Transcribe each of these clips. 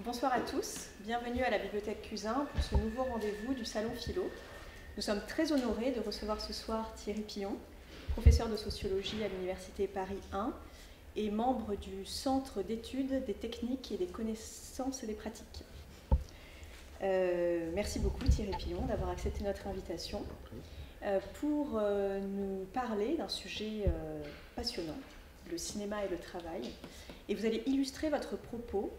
Bonsoir à tous, bienvenue à la Bibliothèque Cusin pour ce nouveau rendez-vous du Salon Philo. Nous sommes très honorés de recevoir ce soir Thierry Pillon, professeur de sociologie à l'Université Paris 1 et membre du Centre d'études des techniques et des connaissances et des pratiques. Merci beaucoup Thierry Pillon d'avoir accepté notre invitation pour nous parler d'un sujet passionnant, le cinéma et le travail. Et vous allez illustrer votre propos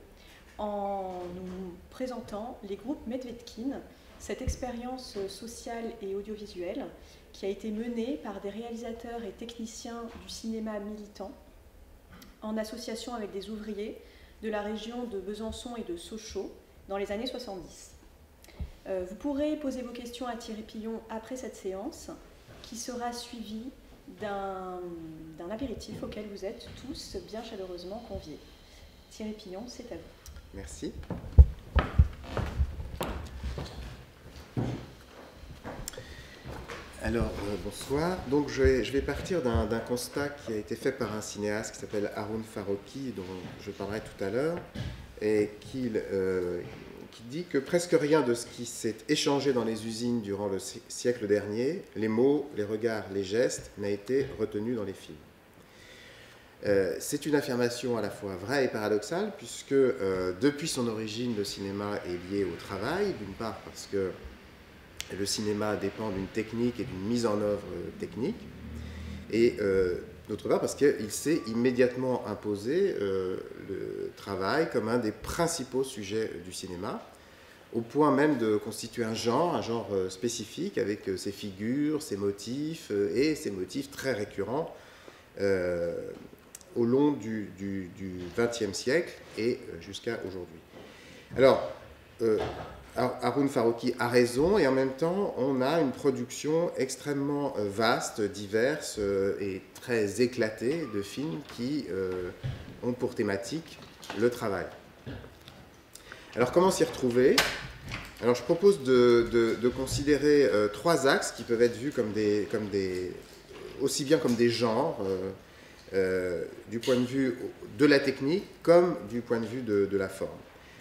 en nous présentant les groupes Medvedkin, cette expérience sociale et audiovisuelle qui a été menée par des réalisateurs et techniciens du cinéma militant en association avec des ouvriers de la région de Besançon et de Sochaux dans les années 70. Vous pourrez poser vos questions à Thierry Pillon après cette séance qui sera suivie d'un apéritif auquel vous êtes tous bien chaleureusement conviés. Thierry Pillon, c'est à vous. Merci. Alors, bonsoir. Donc, je vais partir d'un constat qui a été fait par un cinéaste qui s'appelle Haroun Farroki, dont je parlerai tout à l'heure, et qui dit que presque rien de ce qui s'est échangé dans les usines durant le siècle dernier, les mots, les regards, les gestes, n'a été retenu dans les films. C'est une affirmation à la fois vraie et paradoxale, puisque depuis son origine, le cinéma est lié au travail, d'une part parce que le cinéma dépend d'une technique et d'une mise en œuvre technique, et d'autre part parce qu'il s'est immédiatement imposé le travail comme un des principaux sujets du cinéma, au point même de constituer un genre spécifique avec ses figures, ses motifs, et ses motifs très récurrents au long du XXe siècle et jusqu'à aujourd'hui. Alors, Haroun Farroki a raison, et en même temps, on a une production extrêmement vaste, diverse et très éclatée de films qui ont pour thématique le travail. Alors, comment s'y retrouver ? Alors, je propose de considérer trois axes qui peuvent être vus aussi bien comme des genres, du point de vue de la technique comme du point de vue de la forme.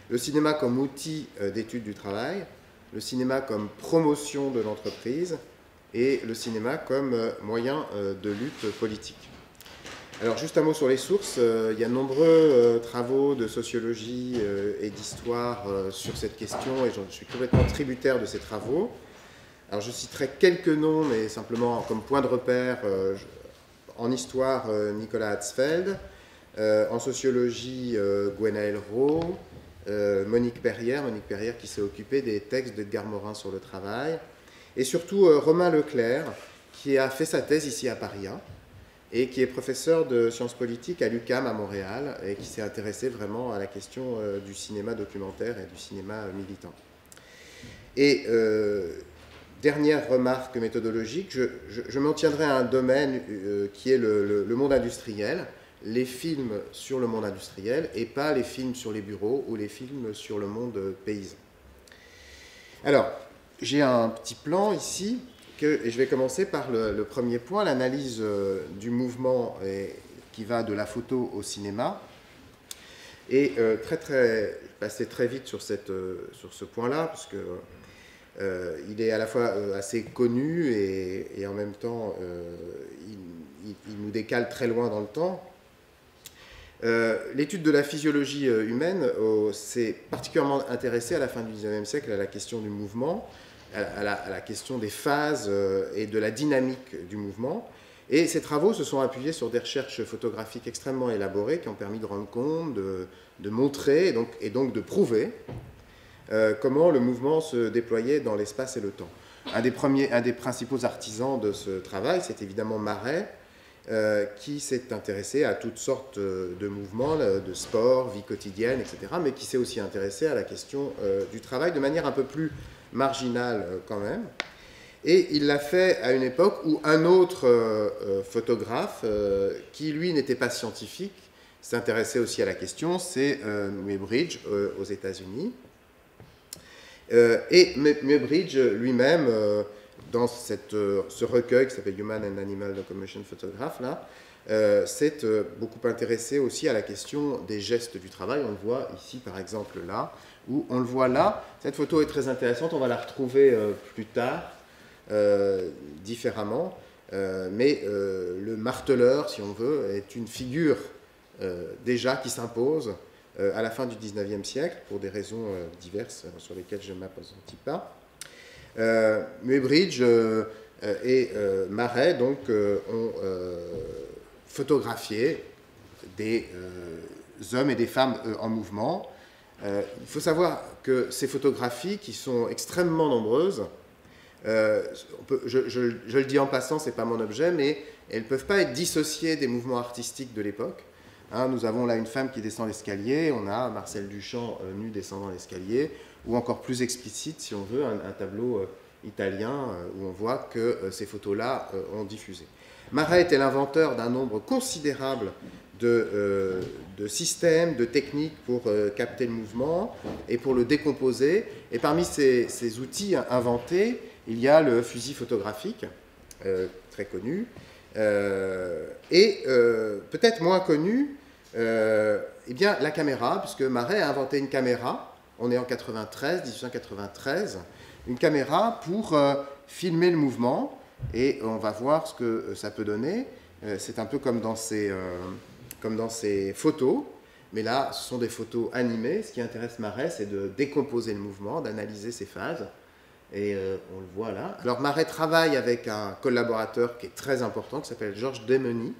Le cinéma comme outil d'étude du travail, le cinéma comme promotion de l'entreprise et le cinéma comme moyen de lutte politique. Alors juste un mot sur les sources, il y a de nombreux travaux de sociologie et d'histoire sur cette question et je suis complètement tributaire de ces travaux. Alors je citerai quelques noms, mais simplement comme point de repère. En histoire, Nicolas Hatzfeld, en sociologie, Gwenaël Rowe, Monique Perrière qui s'est occupée des textes d'Edgar Morin sur le travail, et surtout Romain Leclerc, qui a fait sa thèse ici à Paris 1, et qui est professeur de sciences politiques à l'UQAM à Montréal, et qui s'est intéressé vraiment à la question du cinéma documentaire et du cinéma militant. Et dernière remarque méthodologique, je m'en tiendrai à un domaine qui est le monde industriel, les films sur le monde industriel et pas les films sur les bureaux ou les films sur le monde paysan. Alors, j'ai un petit plan ici et je vais commencer par le premier point, l'analyse du mouvement qui va de la photo au cinéma. Et je vais passer très vite sur ce point-là, parce que il est à la fois assez connu et en même temps il nous décale très loin dans le temps. L'étude de la physiologie humaine s'est particulièrement intéressée à la fin du XIXe siècle à la question du mouvement, à la question des phases et de la dynamique du mouvement. Et ces travaux se sont appuyés sur des recherches photographiques extrêmement élaborées qui ont permis de rendre compte, de montrer et donc de prouver comment le mouvement se déployait dans l'espace et le temps. Un des principaux artisans de ce travail, c'est évidemment Marais, qui s'est intéressé à toutes sortes de mouvements, de sport, vie quotidienne, etc., mais qui s'est aussi intéressé à la question du travail de manière un peu plus marginale quand même. Et il l'a fait à une époque où un autre photographe, qui lui n'était pas scientifique, s'intéressait aussi à la question, c'est Muybridge aux États-Unis. Et Muybridge lui-même, dans ce recueil qui s'appelle Human and Animal Locomotion Photograph, là, s'est beaucoup intéressé aussi à la question des gestes du travail. On le voit ici, par exemple, là, où on le voit là. Cette photo est très intéressante, on va la retrouver plus tard, différemment. Mais le marteleur, si on veut, est une figure déjà qui s'impose à la fin du XIXe siècle, pour des raisons diverses sur lesquelles je ne m'appesantis pas. Muybridge et Marey donc, ont photographié des hommes et des femmes en mouvement. Il faut savoir que ces photographies, qui sont extrêmement nombreuses, je le dis en passant, ce n'est pas mon objet, mais elles ne peuvent pas être dissociées des mouvements artistiques de l'époque. Hein, nous avons là une femme qui descend l'escalier, on a Marcel Duchamp nu descendant l'escalier, ou encore plus explicite, si on veut, un tableau italien où on voit que ces photos-là ont diffusé. Marey était l'inventeur d'un nombre considérable de systèmes, de techniques pour capter le mouvement et pour le décomposer. Et parmi ces outils inventés, il y a le fusil photographique, très connu, et peut-être moins connu, eh bien, la caméra, puisque Marey a inventé une caméra, on est en 1893, une caméra pour filmer le mouvement, et on va voir ce que ça peut donner. C'est un peu comme dans ces photos, mais là, ce sont des photos animées. Ce qui intéresse Marey, c'est de décomposer le mouvement, d'analyser ses phases. Et on le voit là. Alors Marey travaille avec un collaborateur qui est très important, qui s'appelle Georges Demeny.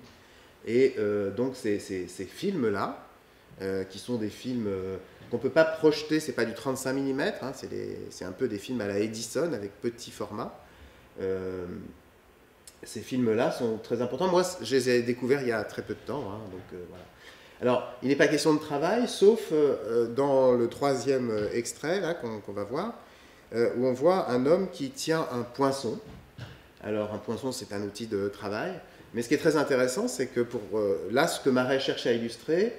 Et donc ces films-là, qui sont des films qu'on ne peut pas projeter, ce n'est pas du 35 mm, hein, c'est un peu des films à la Edison, avec petit format. Ces films-là sont très importants. Moi, je les ai découverts il y a très peu de temps. Hein, donc, voilà. Alors, il n'est pas question de travail, sauf dans le troisième extrait là qu'on va voir, où on voit un homme qui tient un poinçon. Alors, un poinçon, c'est un outil de travail. Mais ce qui est très intéressant, c'est que là, ce que Marey cherche à illustrer,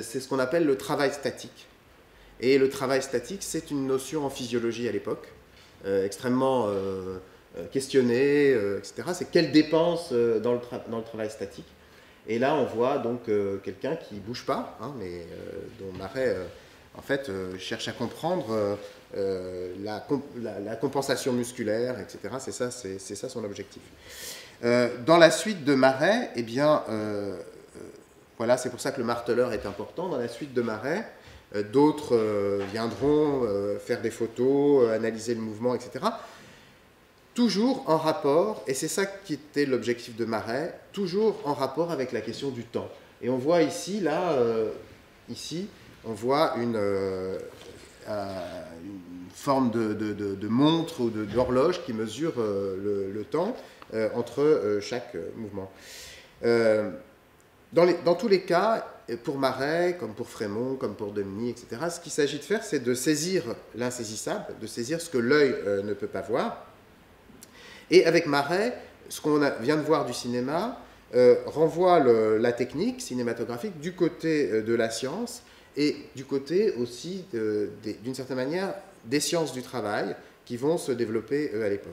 c'est ce qu'on appelle le travail statique. Et le travail statique, c'est une notion en physiologie à l'époque, extrêmement questionnée, etc. C'est quelle dépense dans le travail statique. Et là, on voit donc quelqu'un qui ne bouge pas, hein, mais dont Marey, en fait, cherche à comprendre la compensation musculaire, etc. C'est ça son objectif. Dans la suite de Marey, eh bien, voilà, c'est pour ça que le marteleur est important. Dans la suite de Marey, d'autres viendront faire des photos, analyser le mouvement, etc. Toujours en rapport, et c'est ça qui était l'objectif de Marey, toujours en rapport avec la question du temps. Et on voit ici, là, ici, on voit une forme de montre ou d'horloge qui mesure le temps entre chaque mouvement. Dans tous les cas, pour Marey, comme pour Frémont, comme pour Demeny, etc., ce qu'il s'agit de faire, c'est de saisir l'insaisissable, de saisir ce que l'œil ne peut pas voir. Et avec Marey, ce qu'on vient de voir du cinéma renvoie la technique cinématographique du côté de la science et du côté aussi, d'une certaine manière, des sciences du travail qui vont se développer à l'époque.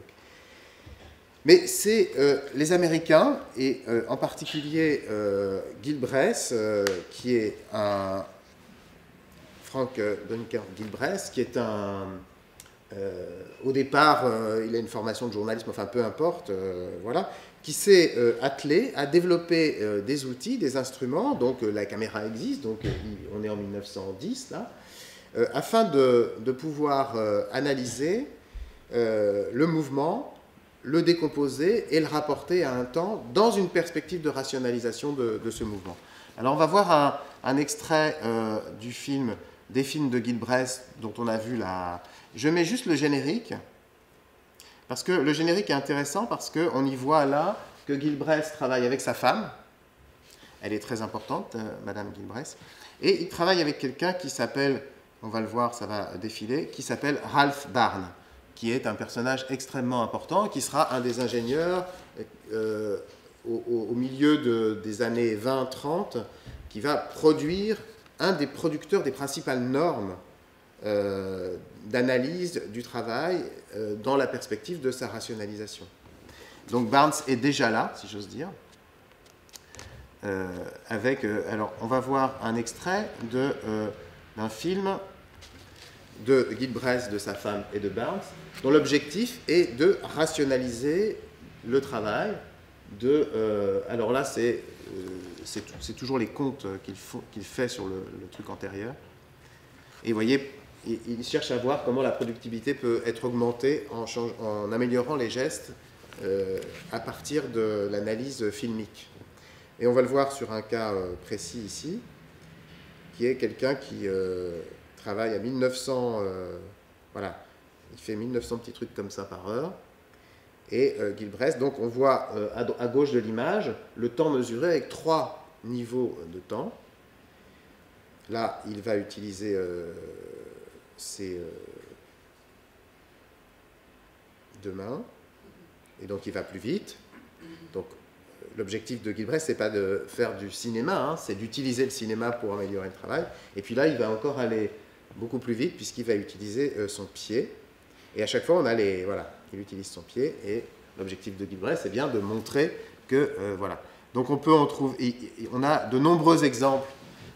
Mais c'est les Américains, et en particulier Gilbreth, qui est un... Frank Dunker Gilbreth, qui est un... au départ, il a une formation de journalisme, enfin peu importe, voilà, qui s'est attelé à développer des outils, des instruments, donc la caméra existe, donc on est en 1910 là, afin de pouvoir analyser le mouvement, le décomposer et le rapporter à un temps dans une perspective de rationalisation de ce mouvement. Alors on va voir un extrait du film, des films de Gilbreth dont on a vu la... Je mets juste le générique, parce que le générique est intéressant parce qu'on y voit là que Gilbreth travaille avec sa femme. Elle est très importante, Madame Gilbreth. Et il travaille avec quelqu'un qui s'appelle, on va le voir, ça va défiler, qui s'appelle Ralph Barnes, qui est un personnage extrêmement important, qui sera un des ingénieurs au milieu des années 20-30, qui va produire un des producteurs des principales normes d'analyse du travail dans la perspective de sa rationalisation. Donc Barnes est déjà là, si j'ose dire. alors, on va voir un extrait d'un film de Gilbreth, de sa femme et de Barnes, dont l'objectif est de rationaliser le travail. Alors là, c'est toujours les comptes qu'il fait sur le truc antérieur. Et vous voyez, il cherche à voir comment la productivité peut être augmentée en améliorant les gestes à partir de l'analyse filmique. Et on va le voir sur un cas précis ici, qui est quelqu'un qui travaille à 1900, voilà, il fait 1900 petits trucs comme ça par heure. Et Gilbreth, donc on voit à gauche de l'image le temps mesuré avec 3 niveaux de temps. Là, il va utiliser ses 2 mains, et donc il va plus vite. Donc l'objectif de Gilbreth, c'est pas de faire du cinéma, hein, c'est d'utiliser le cinéma pour améliorer le travail. Et puis là, il va encore aller beaucoup plus vite puisqu'il va utiliser son pied. Et à chaque fois, on a voilà, il utilise son pied. Et l'objectif de Gilbreth, c'est bien de montrer que voilà. Donc on a de nombreux exemples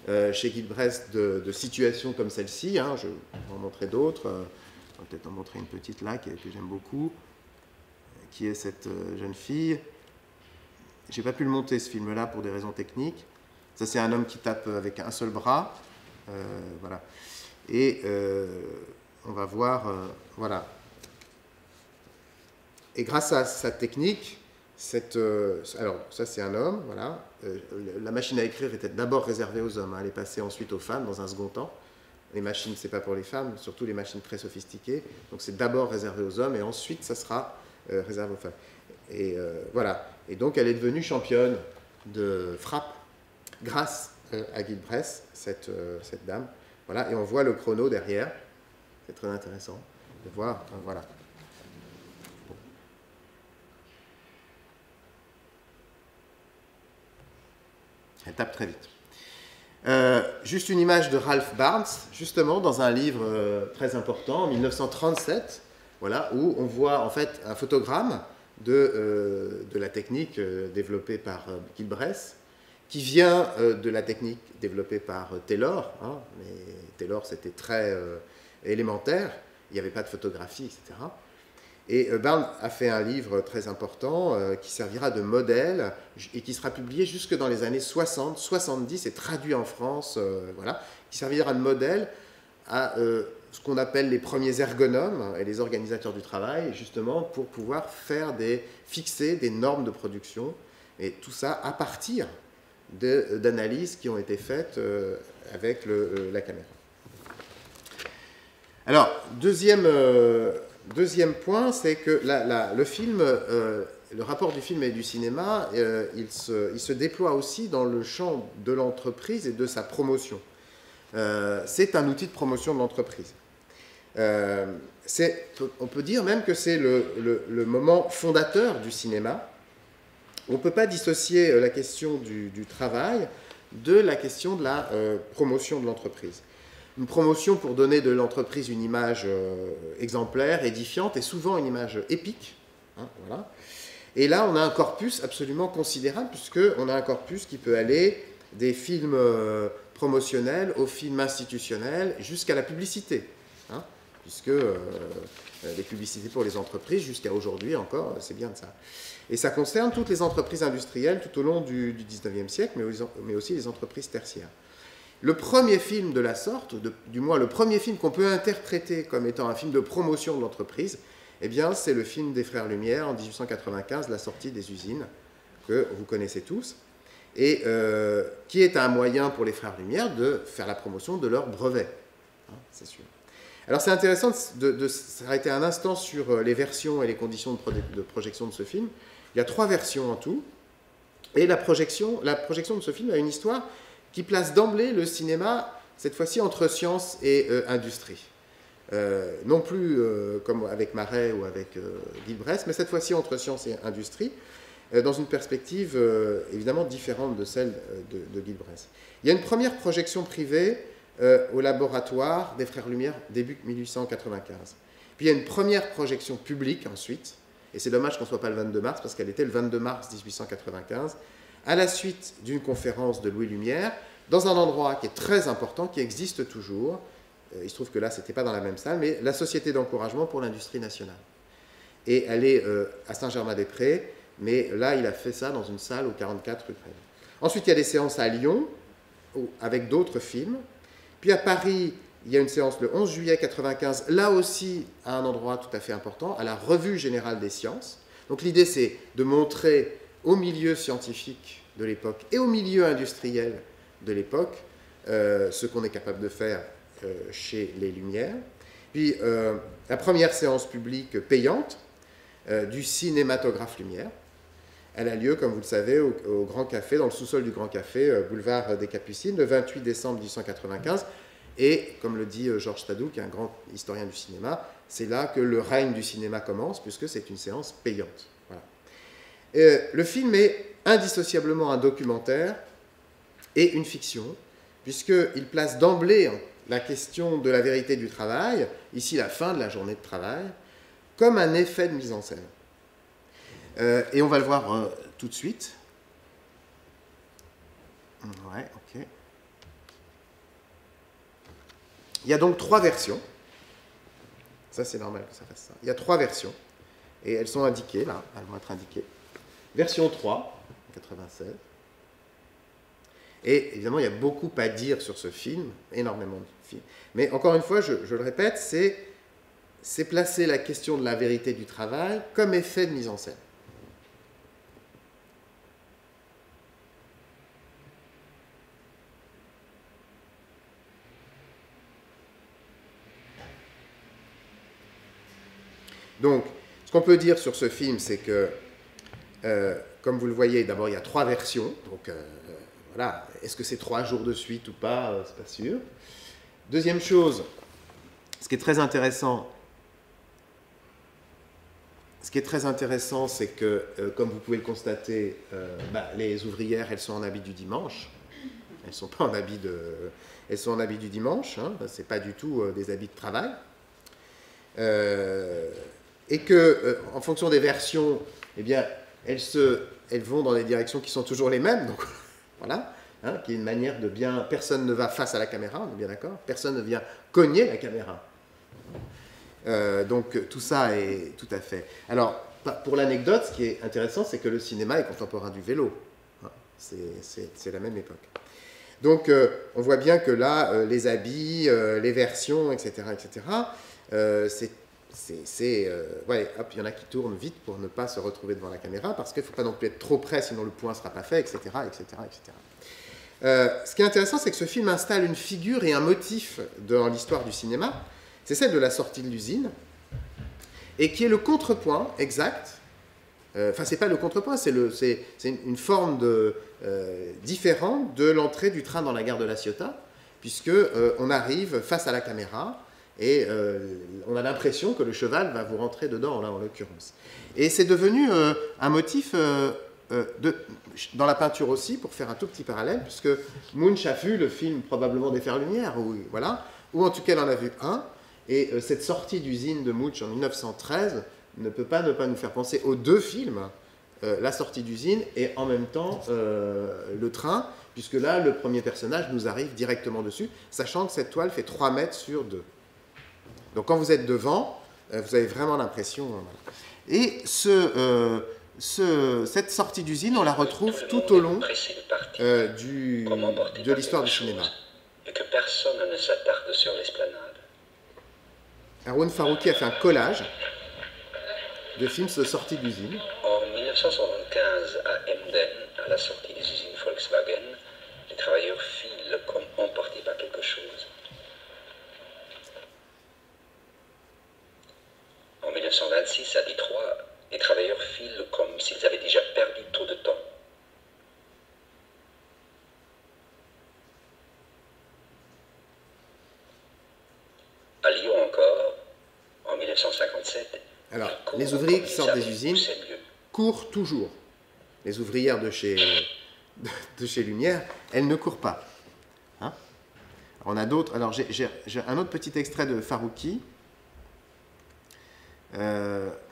chez Gilbreth de situations comme celle-ci. Hein, je vais en montrer d'autres. On va peut-être en montrer une petite là que j'aime beaucoup, qui est cette jeune fille. J'ai pas pu le monter ce film-là pour des raisons techniques. Ça, c'est un homme qui tape avec un seul bras. Voilà. Et on va voir, voilà. Et grâce à sa technique, alors ça c'est un homme, voilà. La machine à écrire était d'abord réservée aux hommes, hein. Elle est passée ensuite aux femmes dans un second temps. Les machines, c'est pas pour les femmes, surtout les machines très sophistiquées. Donc c'est d'abord réservé aux hommes et ensuite ça sera réservé aux femmes. Et voilà. Et donc elle est devenue championne de frappe grâce à Gilbreth, cette dame. Voilà. Et on voit le chrono derrière. C'est très intéressant de voir. Voilà. Bon. Elle tape très vite. Juste une image de Ralph Barnes, justement, dans un livre très important, en 1937, voilà, où on voit en fait un photogramme de la technique développée par Gilbreth, qui vient de la technique développée par Taylor, hein, mais Taylor c'était très élémentaire, il n'y avait pas de photographie, etc. Et Barnes a fait un livre très important qui servira de modèle et qui sera publié jusque dans les années 60, 70 et traduit en France, voilà, qui servira de modèle à ce qu'on appelle les premiers ergonomes et les organisateurs du travail, justement pour pouvoir fixer des normes de production, et tout ça à partir d'analyses qui ont été faites avec la caméra. Alors, deuxième point, c'est que le film, le rapport du film et du cinéma, il se déploie aussi dans le champ de l'entreprise et de sa promotion. C'est un outil de promotion de l'entreprise. On peut dire même que c'est le moment fondateur du cinéma. On ne peut pas dissocier la question du travail de la question de la promotion de l'entreprise. Une promotion pour donner de l'entreprise une image exemplaire, édifiante, et souvent une image épique. Hein, voilà. Et là, on a un corpus absolument considérable, puisqu'on a un corpus qui peut aller des films promotionnels aux films institutionnels, jusqu'à la publicité. Hein, puisque les publicités pour les entreprises, jusqu'à aujourd'hui encore, c'est bien de ça. Et ça concerne toutes les entreprises industrielles tout au long du 19e siècle, mais aussi les entreprises tertiaires. Le premier film de la sorte, du moins le premier film qu'on peut interpréter comme étant un film de promotion de l'entreprise, eh bien, c'est le film des Frères Lumière en 1895, La sortie des usines, que vous connaissez tous, et qui est un moyen pour les Frères Lumière de faire la promotion de leur brevet, hein, c'est sûr. Alors c'est intéressant de s'arrêter un instant sur les versions et les conditions de projection de ce film. Il y a 3 versions en tout, et la projection de ce film a une histoire qui place d'emblée le cinéma, cette fois-ci, entre science et industrie. Non plus comme avec Marais ou avec Gilbreth, mais cette fois-ci entre science et industrie, dans une perspective évidemment différente de celle de Gilbreth. Il y a une première projection privée au laboratoire des Frères Lumière, début 1895. Puis il y a une première projection publique ensuite, et c'est dommage qu'on ne soit pas le 22 mars, parce qu'elle était le 22 mars 1895, à la suite d'une conférence de Louis Lumière, dans un endroit qui est très important, qui existe toujours. Il se trouve que là, ce n'était pas dans la même salle, mais la Société d'encouragement pour l'industrie nationale. Et elle est à Saint-Germain-des-Prés, mais là, il a fait ça dans une salle au 44 rue Crève. Ensuite, il y a des séances à Lyon, avec d'autres films. Puis à Paris, il y a une séance le 11 juillet 1995, là aussi à un endroit tout à fait important, à la Revue Générale des Sciences. Donc l'idée, c'est de montrer au milieu scientifique de l'époque et au milieu industriel de l'époque ce qu'on est capable de faire chez les Lumières. Puis la première séance publique payante du cinématographe Lumière. Elle a lieu, comme vous le savez, au Grand Café, dans le sous-sol du Grand Café, boulevard des Capucines, le 28 décembre 1895. Et, comme le dit Georges Stadoux, qui est un grand historien du cinéma, c'est là que le règne du cinéma commence, puisque c'est une séance payante. Voilà. Le film est indissociablement un documentaire et une fiction, puisqu'il place d'emblée la question de la vérité du travail, ici la fin de la journée de travail, comme un effet de mise en scène. Et on va le voir tout de suite. Ouais, ok. Il y a donc 3 versions. Ça, c'est normal que ça fasse ça. Il y a 3 versions. Et elles sont indiquées, là. Elles vont être indiquées. Version 3, 96. Et évidemment, il y a beaucoup à dire sur ce film. Énormément de films. Mais encore une fois, je le répète, c'est placer la question de la vérité du travail comme effet de mise en scène. Donc, ce qu'on peut dire sur ce film, c'est que, comme vous le voyez, d'abord, il y a 3 versions. Donc, voilà, est-ce que c'est 3 jours de suite ou pas? C'est pas sûr. Deuxième chose, ce qui est très intéressant, c'est que, comme vous pouvez le constater, les ouvrières, elles sont en habit du dimanche. Elles sont pas en habit elles sont en habit du dimanche. Hein, c'est pas du tout des habits de travail. Et que, en fonction des versions, eh bien, elles vont dans des directions qui sont toujours les mêmes. Donc, voilà, hein, qui est une manière de bien... Personne ne va face à la caméra, on est bien d'accord. Personne ne vient cogner la caméra. Donc, tout ça est tout à fait... Alors, pour l'anecdote, ce qui est intéressant, c'est que le cinéma est contemporain du vélo. Hein, c'est la même époque. Donc, on voit bien que là, les habits, les versions, etc., ouais, hop, il y en a qui tournent vite pour ne pas se retrouver devant la caméra, parce qu'il ne faut pas non plus être trop près, sinon le point ne sera pas fait, etc., etc., etc. Ce qui est intéressant, c'est que ce film installe une figure et un motif dans l'histoire du cinéma, c'est celle de la sortie de l'usine, et qui est le contrepoint exact, enfin, c'est pas le contrepoint, c'est une forme différente de l'entrée du train dans la gare de La Ciotat, puisque on arrive face à la caméra, et on a l'impression que le cheval va vous rentrer dedans, là, en l'occurrence. Et c'est devenu un motif dans la peinture aussi, pour faire un tout petit parallèle, puisque Munch a vu le film probablement des Frères-Lumière, ou en tout cas il en a vu un, et cette sortie d'usine de Munch en 1913 ne peut pas ne pas nous faire penser aux 2 films, la sortie d'usine et en même temps le train, puisque là, le premier personnage nous arrive directement dessus, sachant que cette toile fait 3 mètres sur 2. Donc quand vous êtes devant, vous avez vraiment l'impression... Et cette sortie d'usine, on la retrouve tout au long de l'histoire du cinéma. Et que personne ne s'attarde sur l'esplanade. Haroun Farrouki a fait un collage de films de sortie d'usine. En 1975, à Emden, à la sortie des usines Volkswagen, les travailleurs filent comme emportés par quelque chose. En 1926, à Détroit, les travailleurs filent comme s'ils avaient déjà perdu trop de temps. À Lyon encore, en 1957... Alors, les ouvriers qui sortent des usines courent toujours. Les ouvrières de chez Lumière, elles ne courent pas. Hein? Alors, on a d'autres... Alors, j'ai un autre petit extrait de Farrouki,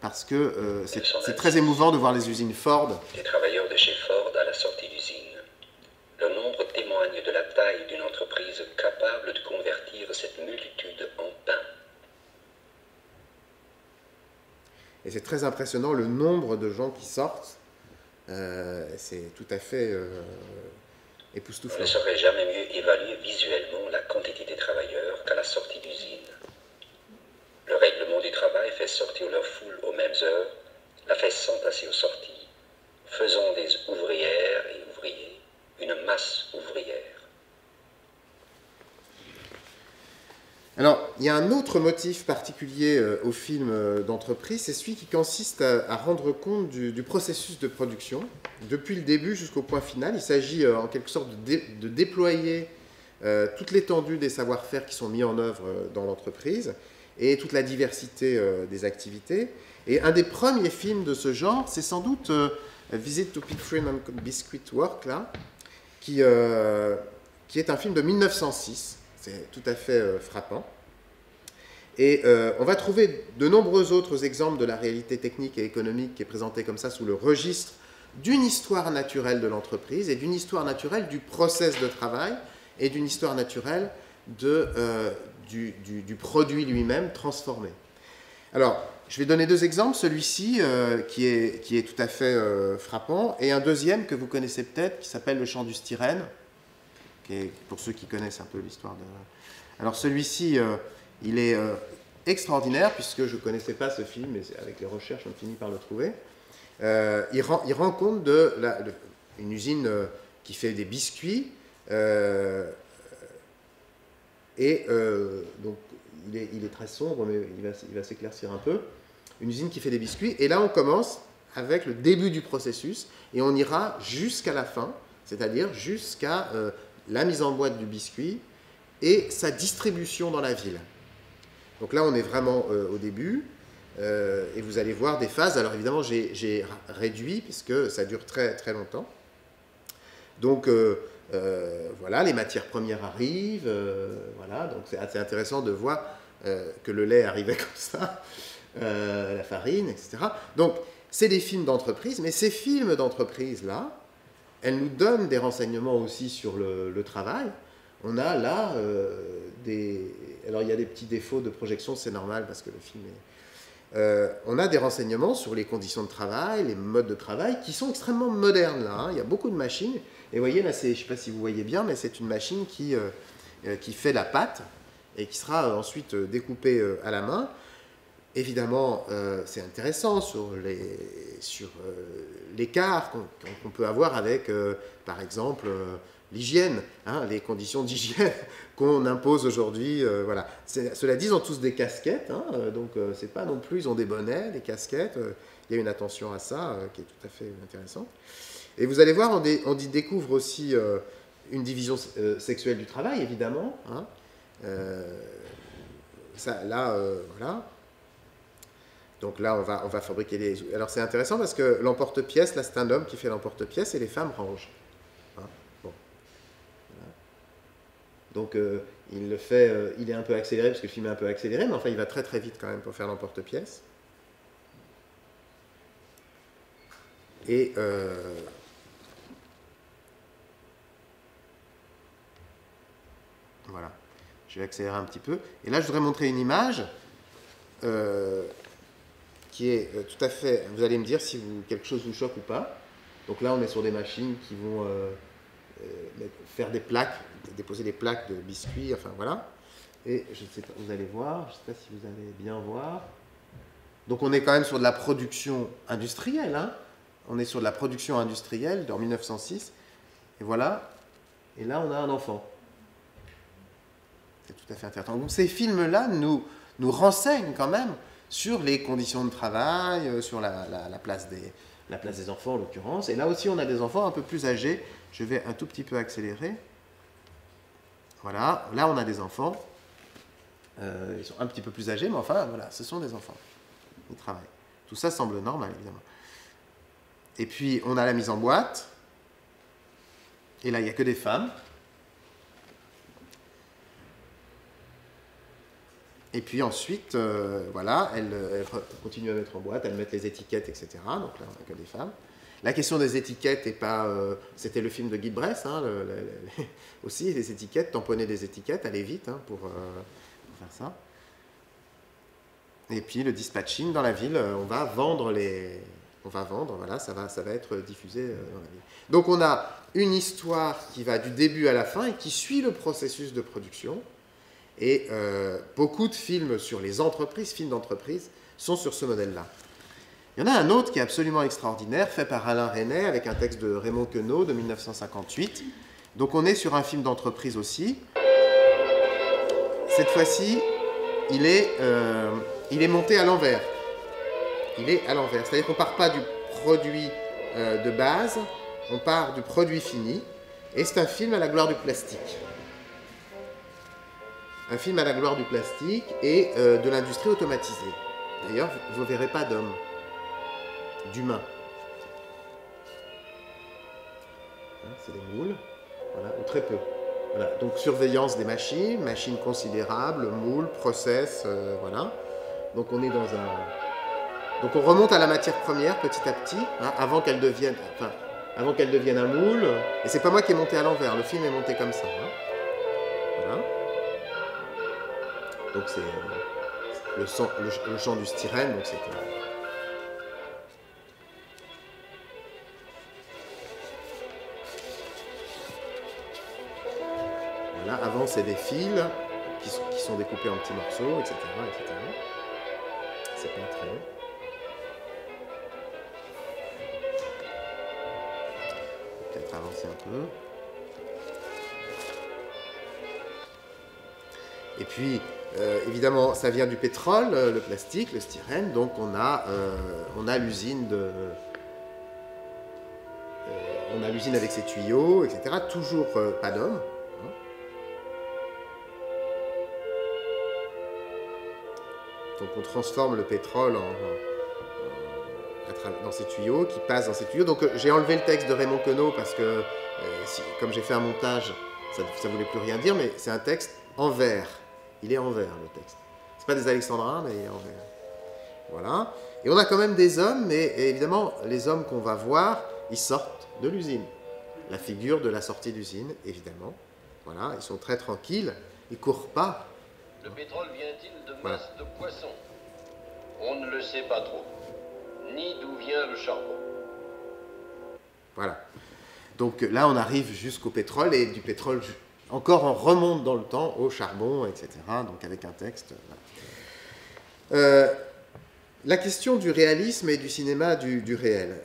parce que c'est très émouvant de voir les usines Ford. Les travailleurs de chez Ford à la sortie d'usine. travail d'une entreprise capable de convertir cette multitude en pain. Et c'est très impressionnant le nombre de gens qui sortent. C'est tout à fait On époustouflant. ne saurait jamais mieux évaluer visuellement la quantité des travailleurs qu'à la sortie d'usine. Le règlement du travail fait sortir leur foule aux mêmes heures, la fait s'entasser aux sorties, faisant des ouvrières et ouvriers une masse ouvrière. Alors, il y a un autre motif particulier au film d'entreprise, c'est celui qui consiste à rendre compte du processus de production, depuis le début jusqu'au point final. Il s'agit en quelque sorte de déployer toute l'étendue des savoir-faire qui sont mis en œuvre dans l'entreprise et toute la diversité des activités. Et un des premiers films de ce genre, c'est sans doute Visit to Pig and Biscuit Works, là, qui est un film de 1906. C'est tout à fait frappant. Et on va trouver de nombreux autres exemples de la réalité technique et économique qui est présentée comme ça sous le registre d'une histoire naturelle de l'entreprise et d'une histoire naturelle du process de travail et d'une histoire naturelle du produit lui-même transformé. Alors, je vais donner deux exemples. Celui-ci qui est tout à fait frappant et un deuxième que vous connaissez peut-être qui s'appelle Le Chant du Styrène, qui est, pour ceux qui connaissent un peu l'histoire de... Alors celui-ci, il est extraordinaire puisque je ne connaissais pas ce film, mais avec les recherches, on finit par le trouver. Il rend compte d'une usine qui fait des biscuits donc il est très sombre, mais il va s'éclaircir un peu. Une usine qui fait des biscuits. Et là, on commence avec le début du processus et on ira jusqu'à la fin, c'est-à-dire jusqu'à la mise en boîte du biscuit et sa distribution dans la ville. Donc là, on est vraiment au début. Et vous allez voir des phases. Alors évidemment, j'ai réduit puisque ça dure très, très longtemps. Donc voilà, les matières premières arrivent. Voilà, donc c'est assez intéressant de voir que le lait arrivait comme ça, la farine, etc. Donc c'est des films d'entreprise, mais ces films d'entreprise-là, elles nous donnent des renseignements aussi sur le travail. On a là Alors il y a des petits défauts de projection, c'est normal parce que le film est... on a des renseignements sur les conditions de travail, les modes de travail qui sont extrêmement modernes là. Hein. Il y a beaucoup de machines. Et vous voyez là, je ne sais pas si vous voyez bien, mais c'est une machine qui fait la pâte et qui sera ensuite découpée à la main. Évidemment, c'est intéressant sur l'écart qu'on peut avoir avec, par exemple, l'hygiène, hein, les conditions d'hygiène qu'on impose aujourd'hui. Voilà. Cela dit, ils ont tous des casquettes, hein, donc c'est pas non plus, ils ont des bonnets, des casquettes. Il y a une attention à ça qui est tout à fait intéressante. Et vous allez voir, on y découvre aussi une division sexuelle du travail, évidemment. Hein. Voilà. Donc là, on va fabriquer des... Alors c'est intéressant parce que l'emporte-pièce, là c'est un homme qui fait l'emporte-pièce et les femmes rangent. Hein, bon. Voilà. Donc il le fait, il est un peu accéléré parce que le film est un peu accéléré, mais enfin il va très très vite quand même pour faire l'emporte-pièce. Et voilà, je vais accélérer un petit peu. Et là je voudrais montrer une image qui est tout à fait... Vous allez me dire si quelque chose vous choque ou pas. Donc là, on est sur des machines qui vont faire des plaques, déposer des plaques de biscuits, enfin voilà. Et je ne sais pas, vous allez voir, je ne sais pas si vous allez bien voir. Donc on est quand même sur de la production industrielle. Hein. On est sur de la production industrielle en 1906. Et voilà. Et là, on a un enfant. C'est tout à fait intéressant. Donc ces films-là nous renseignent quand même sur les conditions de travail, sur la place des enfants en l'occurrence. Et là aussi, on a des enfants un peu plus âgés. Je vais un tout petit peu accélérer. Voilà, là on a des enfants. Ils sont un petit peu plus âgés, mais enfin, voilà, ce sont des enfants. Ils travaillent. Tout ça semble normal, évidemment. Et puis, on a la mise en boîte. Et là, il n'y a que des femmes. Et puis ensuite, voilà, elles continuent à mettre en boîte, elles mettent les étiquettes, etc. Donc là, on n'a que des femmes. La question des étiquettes est pas... C'était le film de Guy Bress, hein, aussi, les étiquettes, tamponner des étiquettes, aller vite pour faire ça. Et puis le dispatching dans la ville, on va vendre, voilà, ça va être diffusé dans la ville. Donc on a une histoire qui va du début à la fin et qui suit le processus de production. Et beaucoup de films sur les entreprises, films d'entreprise, sont sur ce modèle-là. Il y en a un autre qui est absolument extraordinaire, fait par Alain Resnais, avec un texte de Raymond Queneau de 1958. Donc on est sur un film d'entreprise aussi. Cette fois-ci, il est monté à l'envers. Il est à l'envers. C'est-à-dire qu'on ne part pas du produit de base, on part du produit fini. Et c'est un film à la gloire du plastique. Un film à la gloire du plastique et de l'industrie automatisée. D'ailleurs, vous ne verrez pas d'hommes, d'humains. C'est des moules, voilà, ou très peu. Voilà. Donc surveillance des machines, machines considérables, moules, process, voilà. Donc on est dans un... Donc on remonte à la matière première petit à petit, hein, avant qu'elle devienne un moule. Et c'est pas moi qui ai monté à l'envers, le film est monté comme ça. Hein. Voilà. Donc c'est le champ du styrène, donc c'est... Voilà, avant c'est des fils qui sont découpés en petits morceaux, etc. etc. C'est pas très... Peut-être avancer un peu. Et puis, évidemment, ça vient du pétrole, le plastique, le styrène, donc on a l'usine on a l'usine avec ses tuyaux, etc. Toujours pas d'hommes. Hein. Donc on transforme le pétrole dans ces tuyaux, qui passent dans ces tuyaux. Donc j'ai enlevé le texte de Raymond Queneau parce que, comme j'ai fait un montage, ça ne voulait plus rien dire, mais c'est un texte en vers. Il est en vers, le texte. C'est pas des alexandrins, mais il est en vers. Voilà. Et on a quand même des hommes, mais évidemment, les hommes qu'on va voir, ils sortent de l'usine. La figure de la sortie d'usine, évidemment. Voilà, ils sont très tranquilles, ils courent pas. Le pétrole vient-il de masse de poissons? On ne le sait pas trop. Ni d'où vient le charbon. Voilà. Donc là, on arrive jusqu'au pétrole, et du pétrole... Encore, on remonte dans le temps au charbon, etc. Donc avec un texte. Voilà. La question du réalisme et du cinéma du réel,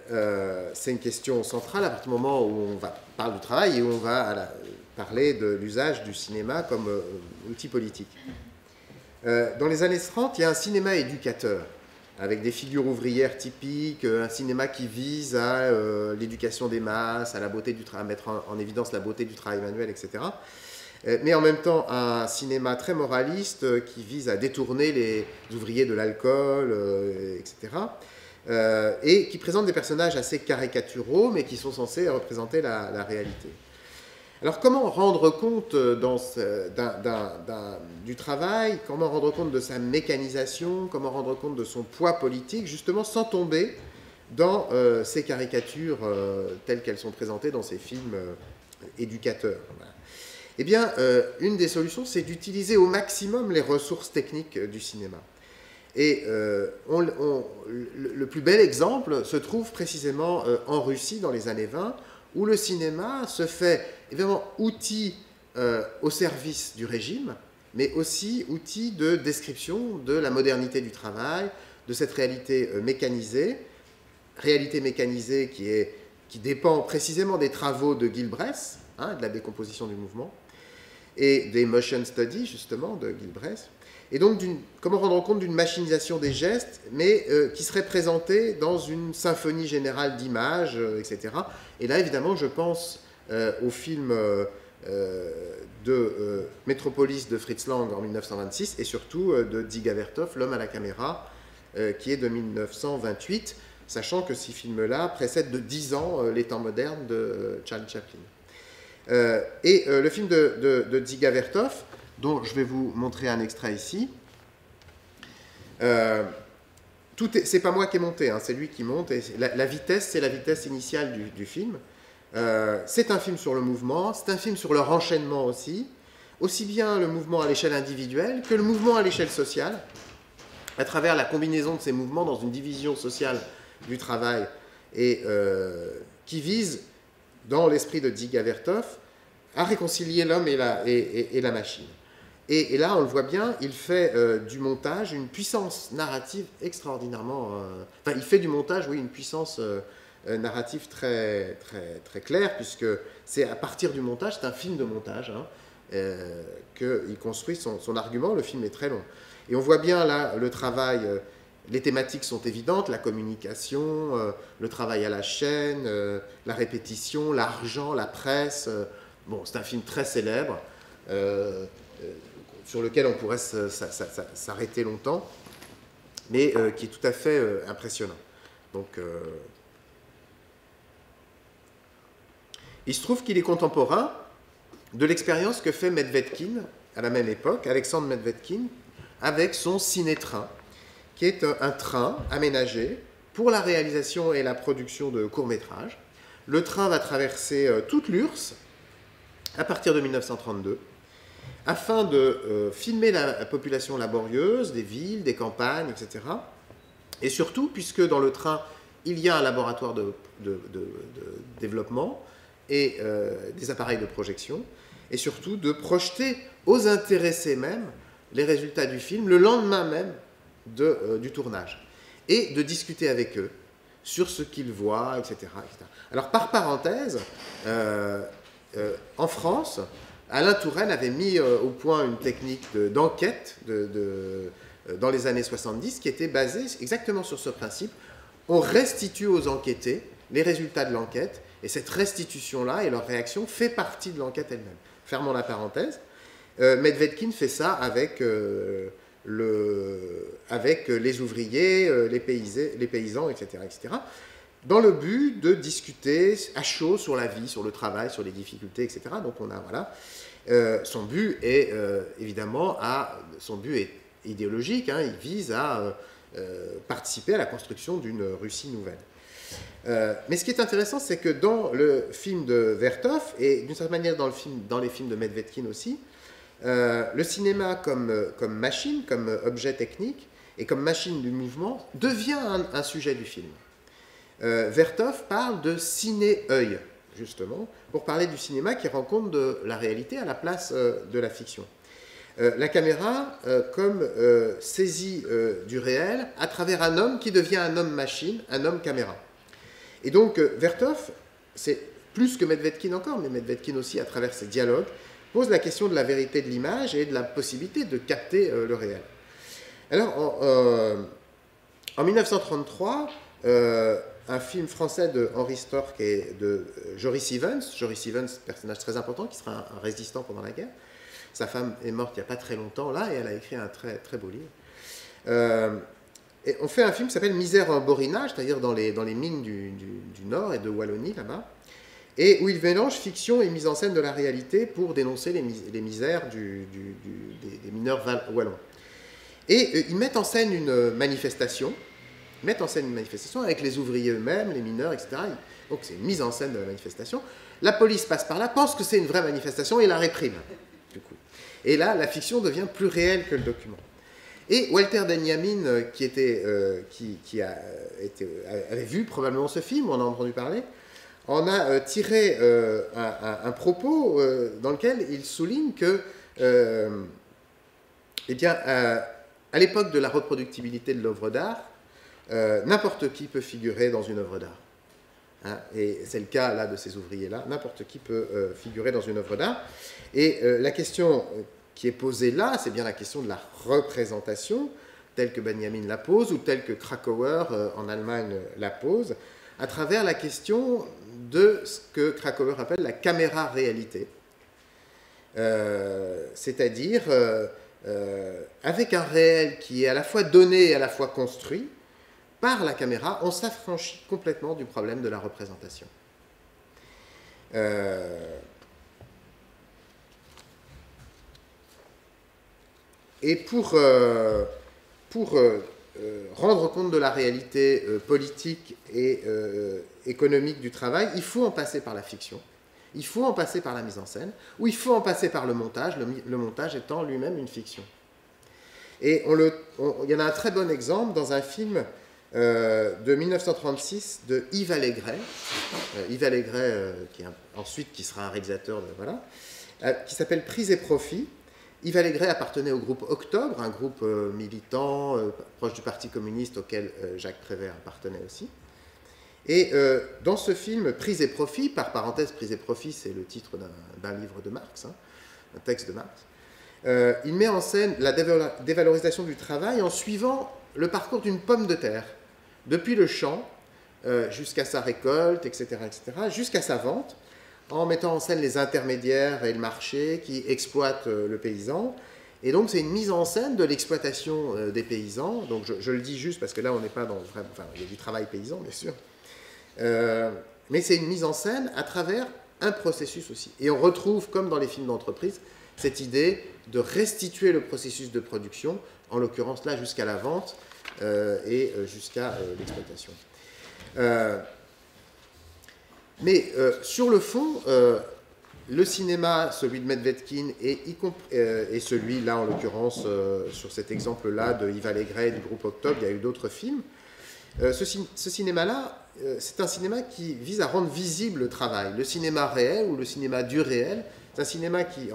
c'est une question centrale à partir du moment où on parle du travail et où on va parler de l'usage du cinéma comme outil politique. Dans les années 30, il y a un cinéma éducateur, avec des figures ouvrières typiques, un cinéma qui vise à l'éducation des masses, à la beauté du travail, à mettre en évidence la beauté du travail manuel, etc. Mais en même temps, un cinéma très moraliste qui vise à détourner les ouvriers de l'alcool, etc. Et qui présente des personnages assez caricaturaux, mais qui sont censés représenter la réalité. Alors, comment rendre compte du travail, comment rendre compte de sa mécanisation, comment rendre compte de son poids politique, justement sans tomber dans ces caricatures telles qu'elles sont présentées dans ces films éducateurs. Voilà. Eh bien, une des solutions, c'est d'utiliser au maximum les ressources techniques du cinéma. Et le plus bel exemple se trouve précisément en Russie dans les années 20, où le cinéma se fait évidemment outil au service du régime, mais aussi outil de description de la modernité du travail, de cette réalité mécanisée qui dépend précisément des travaux de Gil Bress, hein, de la décomposition du mouvement, et des motion studies, justement, de Gil Bress. Et donc, comment rendre compte d'une machinisation des gestes, mais qui serait présentée dans une symphonie générale d'images, etc. Et là, évidemment, je pense au film de Metropolis de Fritz Lang en 1926, et surtout de Dziga Vertov, L'homme à la caméra, qui est de 1928, sachant que ces films-là précèdent de 10 ans les temps modernes de Charlie Chaplin. Et le film de Dziga Vertov, dont je vais vous montrer un extrait ici, c'est pas moi qui ai monté, hein, c'est lui qui monte. Et la vitesse, c'est la vitesse initiale du film. C'est un film sur le mouvement, c'est un film sur leur enchaînement aussi bien le mouvement à l'échelle individuelle que le mouvement à l'échelle sociale, à travers la combinaison de ces mouvements dans une division sociale du travail et qui vise, dans l'esprit de Dziga Vertov, à réconcilier l'homme et la machine. Et là, on le voit bien, il fait du montage une puissance narrative extraordinairement... Enfin, il fait du montage, oui, une puissance narrative très, très, très claire, puisque c'est à partir du montage, c'est un film de montage, hein, qu'il construit son argument. Le film est très long. Et on voit bien là le travail, les thématiques sont évidentes, la communication, le travail à la chaîne, la répétition, l'argent, la presse. Bon, c'est un film très célèbre, sur lequel on pourrait s'arrêter longtemps, mais qui est tout à fait impressionnant. Donc, il se trouve qu'il est contemporain de l'expérience que fait Medvedkin à la même époque, Alexandre Medvedkin, avec son ciné-train, qui est un train aménagé pour la réalisation et la production de courts-métrages. Le train va traverser toute l'URSS à partir de 1932, afin de filmer la population laborieuse des villes, des campagnes, etc. Et surtout, puisque dans le train, il y a un laboratoire de développement et des appareils de projection, et surtout de projeter aux intéressés même les résultats du film le lendemain même du tournage, et de discuter avec eux sur ce qu'ils voient, etc., etc. Alors, par parenthèse, en France, Alain Touraine avait mis au point une technique d'enquête dans les années 70 qui était basée exactement sur ce principe. On restitue aux enquêtés les résultats de l'enquête, et cette restitution-là et leur réaction fait partie de l'enquête elle-même. Fermons la parenthèse. Medvedkin fait ça avec les ouvriers, les paysans, etc., etc., dans le but de discuter à chaud sur la vie, sur le travail, sur les difficultés, etc. Donc on a, voilà, son but est évidemment, son but est idéologique, hein, il vise à participer à la construction d'une Russie nouvelle. Mais ce qui est intéressant, c'est que dans le film de Vertov, et d'une certaine manière dans les films de Medvedkin aussi, le cinéma comme machine, comme objet technique, et comme machine du mouvement, devient un sujet du film. Vertov parle de ciné-œil, justement, pour parler du cinéma qui rend compte de la réalité à la place de la fiction. La caméra comme saisie du réel à travers un homme qui devient un homme-machine, un homme-caméra. Et donc, Vertov, c'est plus que Medvedkin encore, mais Medvedkin aussi, à travers ses dialogues, pose la question de la vérité de l'image et de la possibilité de capter le réel. Alors, en 1933, un film français de Henri Storck et de Joris Ivens, personnage très important, qui sera un résistant pendant la guerre. Sa femme est morte il n'y a pas très longtemps, là, et elle a écrit un très, très beau livre. Et on fait un film qui s'appelle Misère en borinage, c'est-à-dire dans les mines du Nord et de Wallonie, là-bas, et où il mélange fiction et mise en scène de la réalité pour dénoncer les misères des mineurs wallons. Et ils mettent en scène une manifestation, avec les ouvriers eux-mêmes, les mineurs, etc. Donc c'est une mise en scène de la manifestation. La police passe par là, pense que c'est une vraie manifestation et la réprime, du coup. Et là, la fiction devient plus réelle que le document. Et Walter Benjamin, qui avait vu probablement ce film, on en a entendu parler, en a tiré un propos dans lequel il souligne que, à l'époque de la reproductibilité de l'œuvre d'art, n'importe qui peut figurer dans une œuvre d'art. Hein, et c'est le cas là de ces ouvriers-là, n'importe qui peut figurer dans une œuvre d'art. Et la question qui est posée là, c'est bien la question de la représentation, telle que Benjamin la pose, ou telle que Krakauer en Allemagne la pose, à travers la question de ce que Krakauer appelle la caméra-réalité. C'est-à-dire avec un réel qui est à la fois donné et à la fois construit, par la caméra, on s'affranchit complètement du problème de la représentation. Et pour rendre compte de la réalité politique et économique du travail, il faut en passer par la fiction, il faut en passer par la mise en scène, ou il faut en passer par le montage montage étant lui-même une fiction. Et il y en a un très bon exemple dans un film de 1936 de Yves Allégret, qui sera un réalisateur, voilà, qui s'appelle Prise et Profit. Yves Allégret appartenait au groupe Octobre, un groupe militant proche du Parti communiste auquel Jacques Prévert appartenait aussi. Et dans ce film Prise et Profit, par parenthèse, Prise et Profit, c'est le titre d'un livre de Marx, hein, un texte de Marx, il met en scène la dévalorisation du travail en suivant le parcours d'une pomme de terre, depuis le champ jusqu'à sa récolte, etc., jusqu'à sa vente, en mettant en scène les intermédiaires et le marché qui exploitent le paysan. Et donc c'est une mise en scène de l'exploitation des paysans. Donc je le dis juste parce que là on n'est pas dans... Enfin, il y a du travail paysan, bien sûr. Mais c'est une mise en scène à travers un processus aussi. Et on retrouve, comme dans les films d'entreprise, cette idée de restituer le processus de production, en l'occurrence là jusqu'à la vente et jusqu'à l'exploitation. Mais sur le fond, le cinéma, celui de Medvedkin, et celui là en l'occurrence, sur cet exemple-là de Yves Allégret et du groupe Octobre, il y a eu d'autres films. Ce cinéma-là, c'est un cinéma qui vise à rendre visible le travail. Le cinéma réel ou le cinéma du réel, c'est un cinéma qui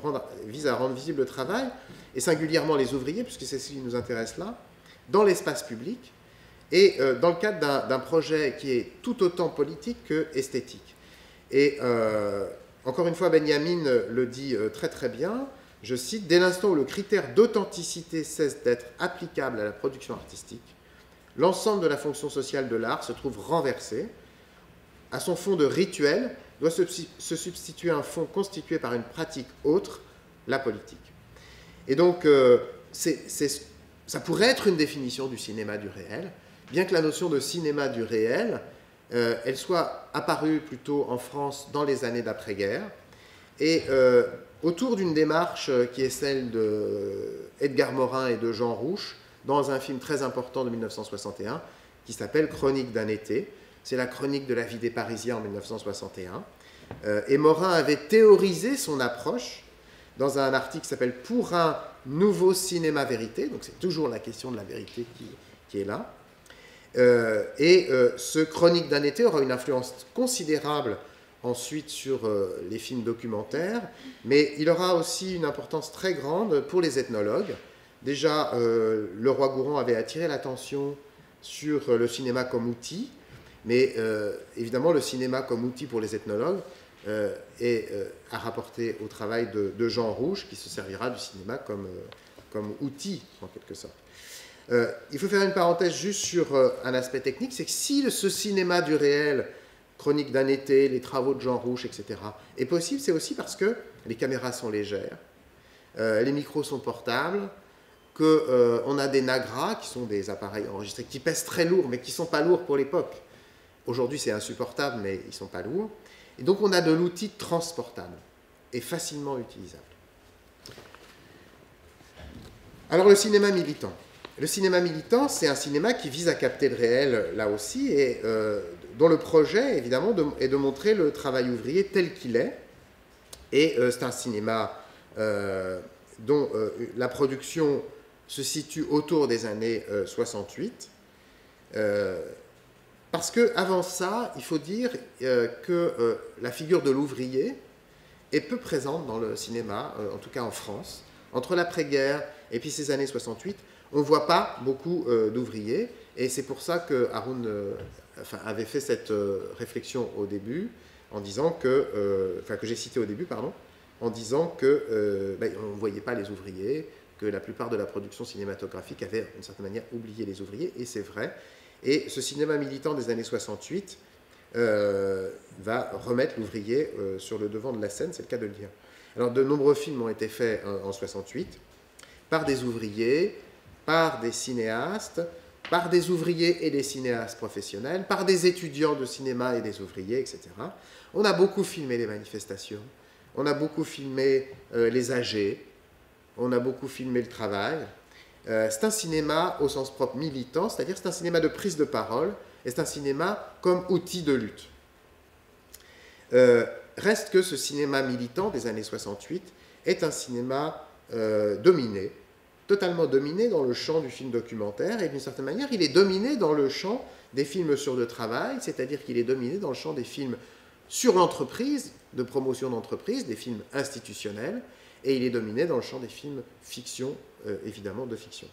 vise à rendre visible le travail, et singulièrement les ouvriers, puisque c'est ce qui nous intéresse là, dans l'espace public, et dans le cadre d'un projet qui est tout autant politique que esthétique. Et encore une fois, Benjamin le dit très très bien, je cite, « Dès l'instant où le critère d'authenticité cesse d'être applicable à la production artistique, l'ensemble de la fonction sociale de l'art se trouve renversé. À son fond de rituel doit se substituer un fond constitué par une pratique autre, la politique. » Et donc, ça pourrait être une définition du cinéma du réel, bien que la notion de cinéma du réel, elle soit apparue plutôt en France dans les années d'après-guerre, et autour d'une démarche qui est celle d'Edgar Morin et de Jean Rouch, dans un film très important de 1961, qui s'appelle Chronique d'un été. C'est la chronique de la vie des Parisiens en 1961. Et Morin avait théorisé son approche dans un article qui s'appelle « Pour un nouveau cinéma vérité », donc c'est toujours la question de la vérité qui est là. Ce Chronique d'un été aura une influence considérable ensuite sur les films documentaires, mais il aura aussi une importance très grande pour les ethnologues. Déjà, Leroi-Gourhan avait attiré l'attention sur le cinéma comme outil, mais évidemment, le cinéma comme outil pour les ethnologues est à rapporter au travail de Jean Rouch, qui se servira du cinéma comme outil, en quelque sorte. Il faut faire une parenthèse juste sur un aspect technique, c'est que si ce cinéma du réel, Chronique d'un été, les travaux de Jean Rouch, etc., est possible, c'est aussi parce que les caméras sont légères, les micros sont portables, qu'on a des Nagra, qui sont des appareils enregistrés, qui pèsent très lourd, mais qui ne sont pas lourds pour l'époque. Aujourd'hui, c'est insupportable, mais ils ne sont pas lourds. Et donc, on a de l'outil transportable et facilement utilisable. Alors, le cinéma militant. Le cinéma militant, c'est un cinéma qui vise à capter le réel, là aussi, et dont le projet, évidemment, est de montrer le travail ouvrier tel qu'il est. Et c'est un cinéma dont la production se situe autour des années 68. Parce qu'avant ça, il faut dire que la figure de l'ouvrier est peu présente dans le cinéma, en tout cas en France. Entre l'après-guerre et puis ces années 68, on ne voit pas beaucoup d'ouvriers. Et c'est pour ça que Haroun avait fait cette réflexion au début, en disant que j'ai cité au début, pardon, en disant qu'on ne voyait pas les ouvriers, que la plupart de la production cinématographique avait, d'une certaine manière, oublié les ouvriers, et c'est vrai. Et ce cinéma militant des années 68 va remettre l'ouvrier sur le devant de la scène, c'est le cas de le dire. Alors, de nombreux films ont été faits en 68 par des ouvriers, par des cinéastes, par des ouvriers et des cinéastes professionnels, par des étudiants de cinéma et des ouvriers, etc. On a beaucoup filmé les manifestations, on a beaucoup filmé les âgés, on a beaucoup filmé le travail, c'est un cinéma au sens propre militant, c'est-à-dire c'est un cinéma de prise de parole, et c'est un cinéma comme outil de lutte. Reste que ce cinéma militant des années 68 est un cinéma dominé, totalement dominé dans le champ du film documentaire, et d'une certaine manière, il est dominé dans le champ des films sur le travail, c'est-à-dire qu'il est dominé dans le champ des films sur l'entreprise, de promotion d'entreprise, des films institutionnels, et il est dominé dans le champ des films fiction, évidemment de fiction.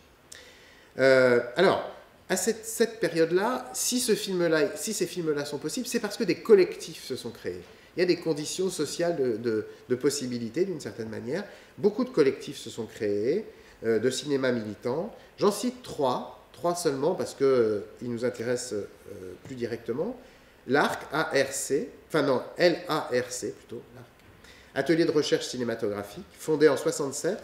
Alors, à cette période-là, si ces films-là sont possibles, c'est parce que des collectifs se sont créés. Il y a des conditions sociales de possibilité, d'une certaine manière. Beaucoup de collectifs se sont créés, de cinéma militant. J'en cite trois seulement, parce qu'ils nous intéressent plus directement. L'ARC, A-R-C, enfin non, L-A-R-C plutôt, l'ARC, Atelier de recherche cinématographique, fondé en 1967,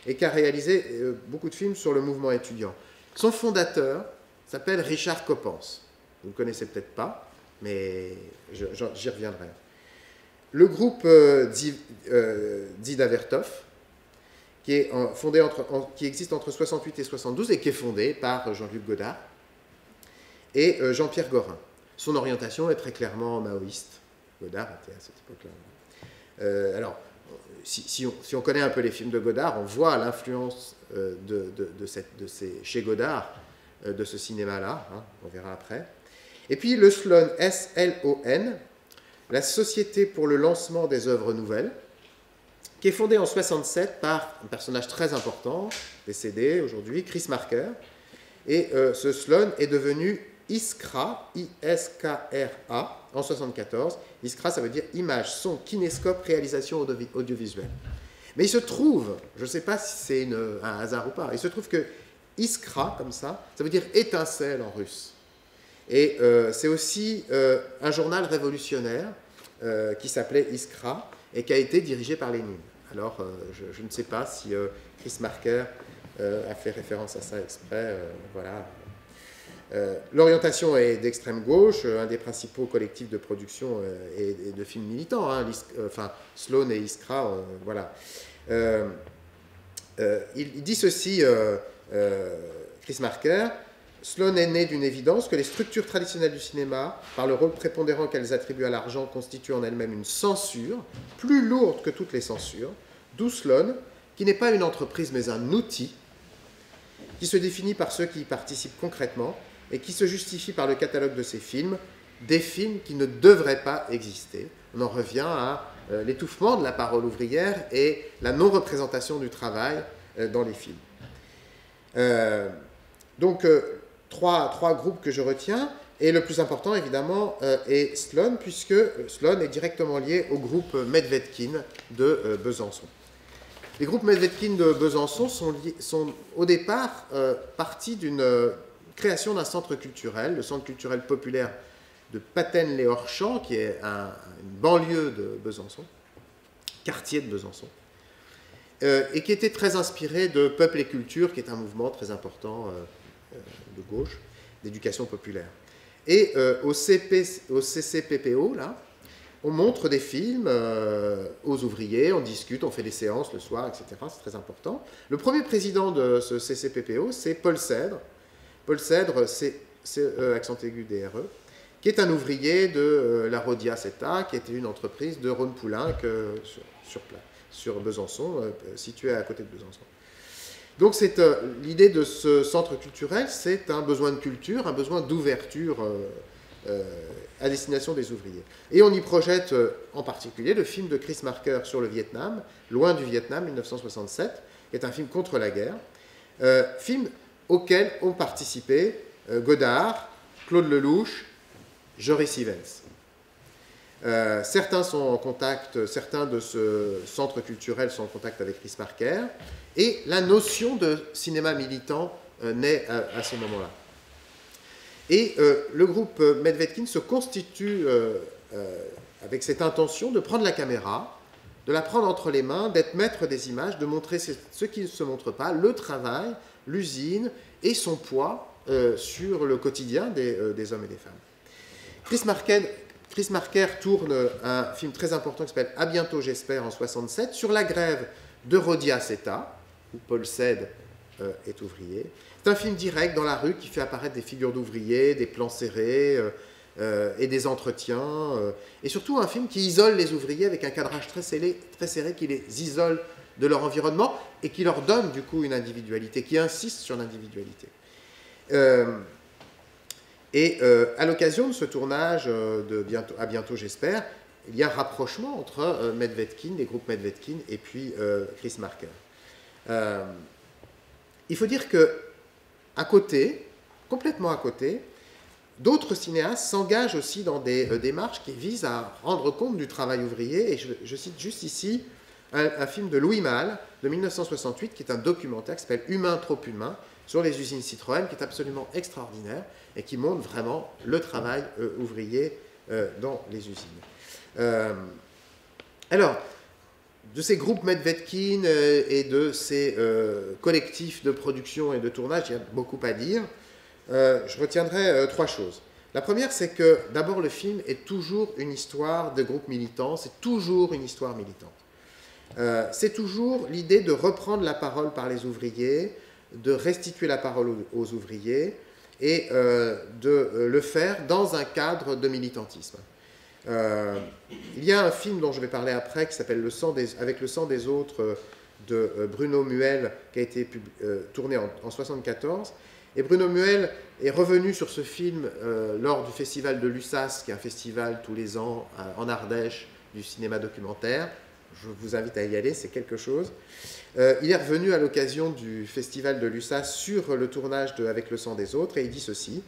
et qui a réalisé beaucoup de films sur le mouvement étudiant. Son fondateur s'appelle Richard Coppens. Vous ne le connaissez peut-être pas, mais j'y reviendrai. Le groupe Dzida Vertov, qui existe entre 68 et 72 et qui est fondé par Jean-Luc Godard et Jean-Pierre Gorin. Son orientation est très clairement maoïste. Godard était à cette époque-là. Alors, si on connaît un peu les films de Godard, on voit l'influence chez Godard de ce cinéma-là, hein, on verra après. Et puis le SLON, S-L-O-N, la Société pour le lancement des œuvres nouvelles, qui est fondée en 1967 par un personnage très important, décédé aujourd'hui, Chris Marker. Et ce SLON est devenu ISCRA, I-S-K-R-A, en 1974. ISCRA, ça veut dire image, son, kinéscope, réalisation audiovisuelle. Mais il se trouve, je ne sais pas si c'est un hasard ou pas, il se trouve que Iskra, comme ça veut dire étincelle en russe. Et c'est aussi un journal révolutionnaire qui s'appelait Iskra et qui a été dirigé par Lénine. Alors, je ne sais pas si Chris Marker a fait référence à ça exprès. Voilà. L'orientation est d'extrême gauche, un des principaux collectifs de production et de films militants, hein, Sloan et Iskra, voilà. Il dit ceci, Chris Marker: Sloan est né d'une évidence que les structures traditionnelles du cinéma, par le rôle prépondérant qu'elles attribuent à l'argent, constituent en elles-mêmes une censure, plus lourde que toutes les censures, d'où Sloan, qui n'est pas une entreprise mais un outil, qui se définit par ceux qui y participent concrètement et qui se justifie par le catalogue de ses films, des films qui ne devraient pas exister. On en revient à l'étouffement de la parole ouvrière et la non-représentation du travail dans les films. Donc, trois groupes que je retiens, et le plus important, évidemment, est Sloan, puisque Sloan est directement lié au groupe Medvedkin de Besançon. Les groupes Medvedkin de Besançon sont au départ partis d'une création d'un centre culturel, le centre culturel populaire de Patène-les-Hors-Champs, qui est une banlieue de Besançon, quartier de Besançon, et qui était très inspiré de Peuple et Culture, qui est un mouvement très important de gauche, d'éducation populaire. Et au CCPPO, là, on montre des films aux ouvriers, on discute, on fait des séances le soir, etc. C'est très important. Le premier président de ce CCPPO, c'est Paul Cèdre. Paul Cèdre, c'est accent aigu DRE, qui est un ouvrier de la Rodia Seta, qui était une entreprise de Rhône Poulenc sur Besançon, située à côté de Besançon. Donc l'idée de ce centre culturel, c'est un besoin de culture, un besoin d'ouverture à destination des ouvriers. Et on y projette en particulier le film de Chris Marker sur le Vietnam, Loin du Vietnam, 1967, qui est un film contre la guerre, film auquel ont participé Godard, Claude Lelouch, Joris Ivens. Certains sont en contact, certains de ce centre culturel sont en contact avec Chris Marker, et la notion de cinéma militant naît à ce moment-là. Et le groupe Medvedkin se constitue avec cette intention de prendre la caméra, de la prendre entre les mains, d'être maître des images, de montrer ce qui ne se montre pas, le travail, l'usine et son poids sur le quotidien des hommes et des femmes. Chris Marker tourne un film très important qui s'appelle « À bientôt, j'espère » en 1967, sur la grève de Rodia Seta, où Paul Cèdre est ouvrier. C'est un film direct dans la rue qui fait apparaître des figures d'ouvriers, des plans serrés et des entretiens. Et surtout un film qui isole les ouvriers avec un cadrage très serré qui les isole de leur environnement et qui leur donne du coup une individualité, qui insiste sur l'individualité. À l'occasion de ce tournage, à bientôt j'espère, il y a un rapprochement entre Medvedkin, les groupes Medvedkin, et puis Chris Marker. Il faut dire que à côté, complètement à côté, d'autres cinéastes s'engagent aussi dans des démarches qui visent à rendre compte du travail ouvrier. Et je cite juste ici un film de Louis Malle de 1968, qui est un documentaire qui s'appelle « Humain trop humain », sur les usines Citroën, qui est absolument extraordinaire et qui montre vraiment le travail ouvrier dans les usines. Alors, de ces groupes Medvedkin et de ces collectifs de production et de tournage, il y a beaucoup à dire. Je retiendrai trois choses. La première, c'est que d'abord le film est toujours une histoire de groupe militant, c'est toujours une histoire militante. C'est toujours l'idée de reprendre la parole par les ouvriers, de restituer la parole aux ouvriers et de le faire dans un cadre de militantisme. Il y a un film dont je vais parler après qui s'appelle Avec le sang des autres de Bruno Muel qui a été tourné en 1974. Et Bruno Muel est revenu sur ce film lors du festival de Lussas, qui est un festival tous les ans en Ardèche du cinéma documentaire. Je vous invite à y aller, c'est quelque chose. Il est revenu à l'occasion du festival de Lussas sur le tournage de Avec le sang des autres et il dit ceci.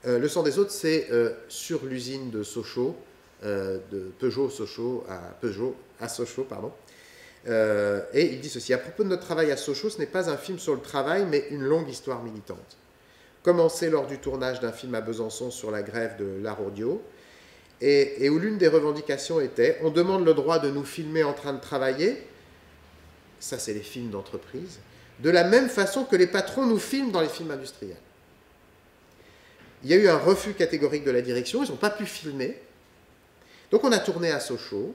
Le sang des autres, c'est sur l'usine de Sochaux, de Peugeot à Sochaux, pardon. Et il dit ceci: à propos de notre travail à Sochaux, ce n'est pas un film sur le travail, mais une longue histoire militante. Commencé lors du tournage d'un film à Besançon sur la grève de l'art audio, et où l'une des revendications était: on demande le droit de nous filmer en train de travailler, ça c'est les films d'entreprise, de la même façon que les patrons nous filment dans les films industriels. Il y a eu un refus catégorique de la direction, ils n'ont pas pu filmer. Donc on a tourné à Sochaux,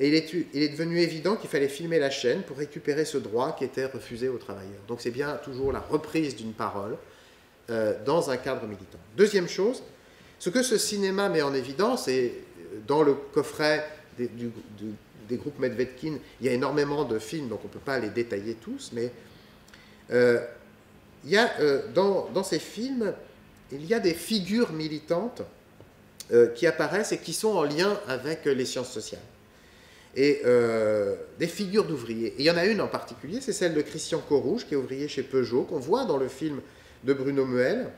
et il est devenu évident qu'il fallait filmer la chaîne pour récupérer ce droit qui était refusé aux travailleurs. Donc c'est bien toujours la reprise d'une parole dans un cadre militant. Deuxième chose, ce que ce cinéma met en évidence, et dans le coffret des groupes Medvedkin, il y a énormément de films, donc on ne peut pas les détailler tous, mais il y a, dans ces films, il y a des figures militantes qui apparaissent et qui sont en lien avec les sciences sociales. Et des figures d'ouvriers. Et il y en a une en particulier, c'est celle de Christian Corouge, qui est ouvrier chez Peugeot, qu'on voit dans le film de Bruno Muel,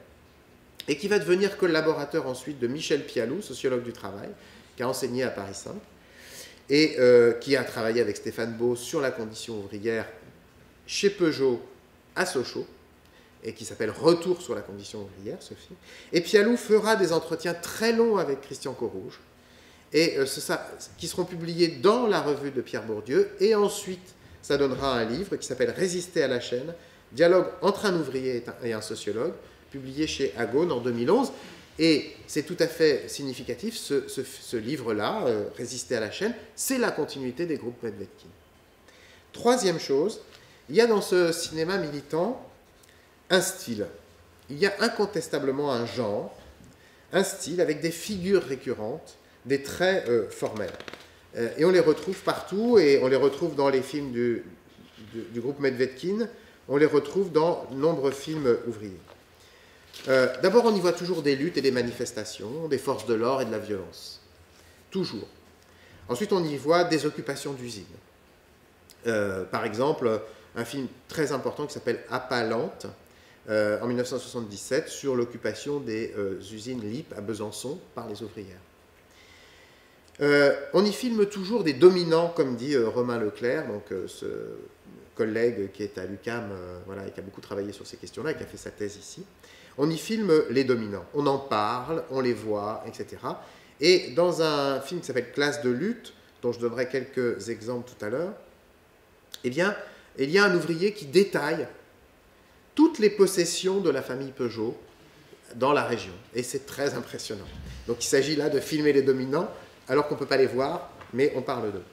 et qui va devenir collaborateur ensuite de Michel Pialou, sociologue du travail, qui a enseigné à Paris 5, et qui a travaillé avec Stéphane Beau sur la condition ouvrière chez Peugeot à Sochaux, et qui s'appelle Retour sur la condition ouvrière, ce film. Et Pialou fera des entretiens très longs avec Christian Corouge, et qui seront publiés dans la revue de Pierre Bourdieu, et ensuite ça donnera un livre qui s'appelle Résister à la chaîne, dialogue entre un ouvrier et un sociologue, publié chez Agone en 2011, et c'est tout à fait significatif, ce livre-là, Résister à la chaîne, c'est la continuité des groupes Medvedkin. Troisième chose, il y a dans ce cinéma militant un style, il y a incontestablement un genre, un style avec des figures récurrentes, des traits formels. Et on les retrouve partout, et on les retrouve dans les films du groupe Medvedkin, on les retrouve dans de nombreux films ouvriers. D'abord, on y voit toujours des luttes et des manifestations, des forces de l'ordre et de la violence. Toujours. Ensuite, on y voit des occupations d'usines. Par exemple, un film très important qui s'appelle Appalante, en 1977, sur l'occupation des usines LIP à Besançon par les ouvrières. On y filme toujours des dominants, comme dit Romain Leclerc, donc ce collègue qui est à l'UQAM, voilà, et qui a beaucoup travaillé sur ces questions-là, et qui a fait sa thèse ici. On y filme les dominants, on en parle, on les voit, etc. Et dans un film qui s'appelle Classe de lutte, dont je donnerai quelques exemples tout à l'heure, eh bien, il y a un ouvrier qui détaille toutes les possessions de la famille Peugeot dans la région. Et c'est très impressionnant. Donc il s'agit là de filmer les dominants, alors qu'on ne peut pas les voir, mais on parle d'eux.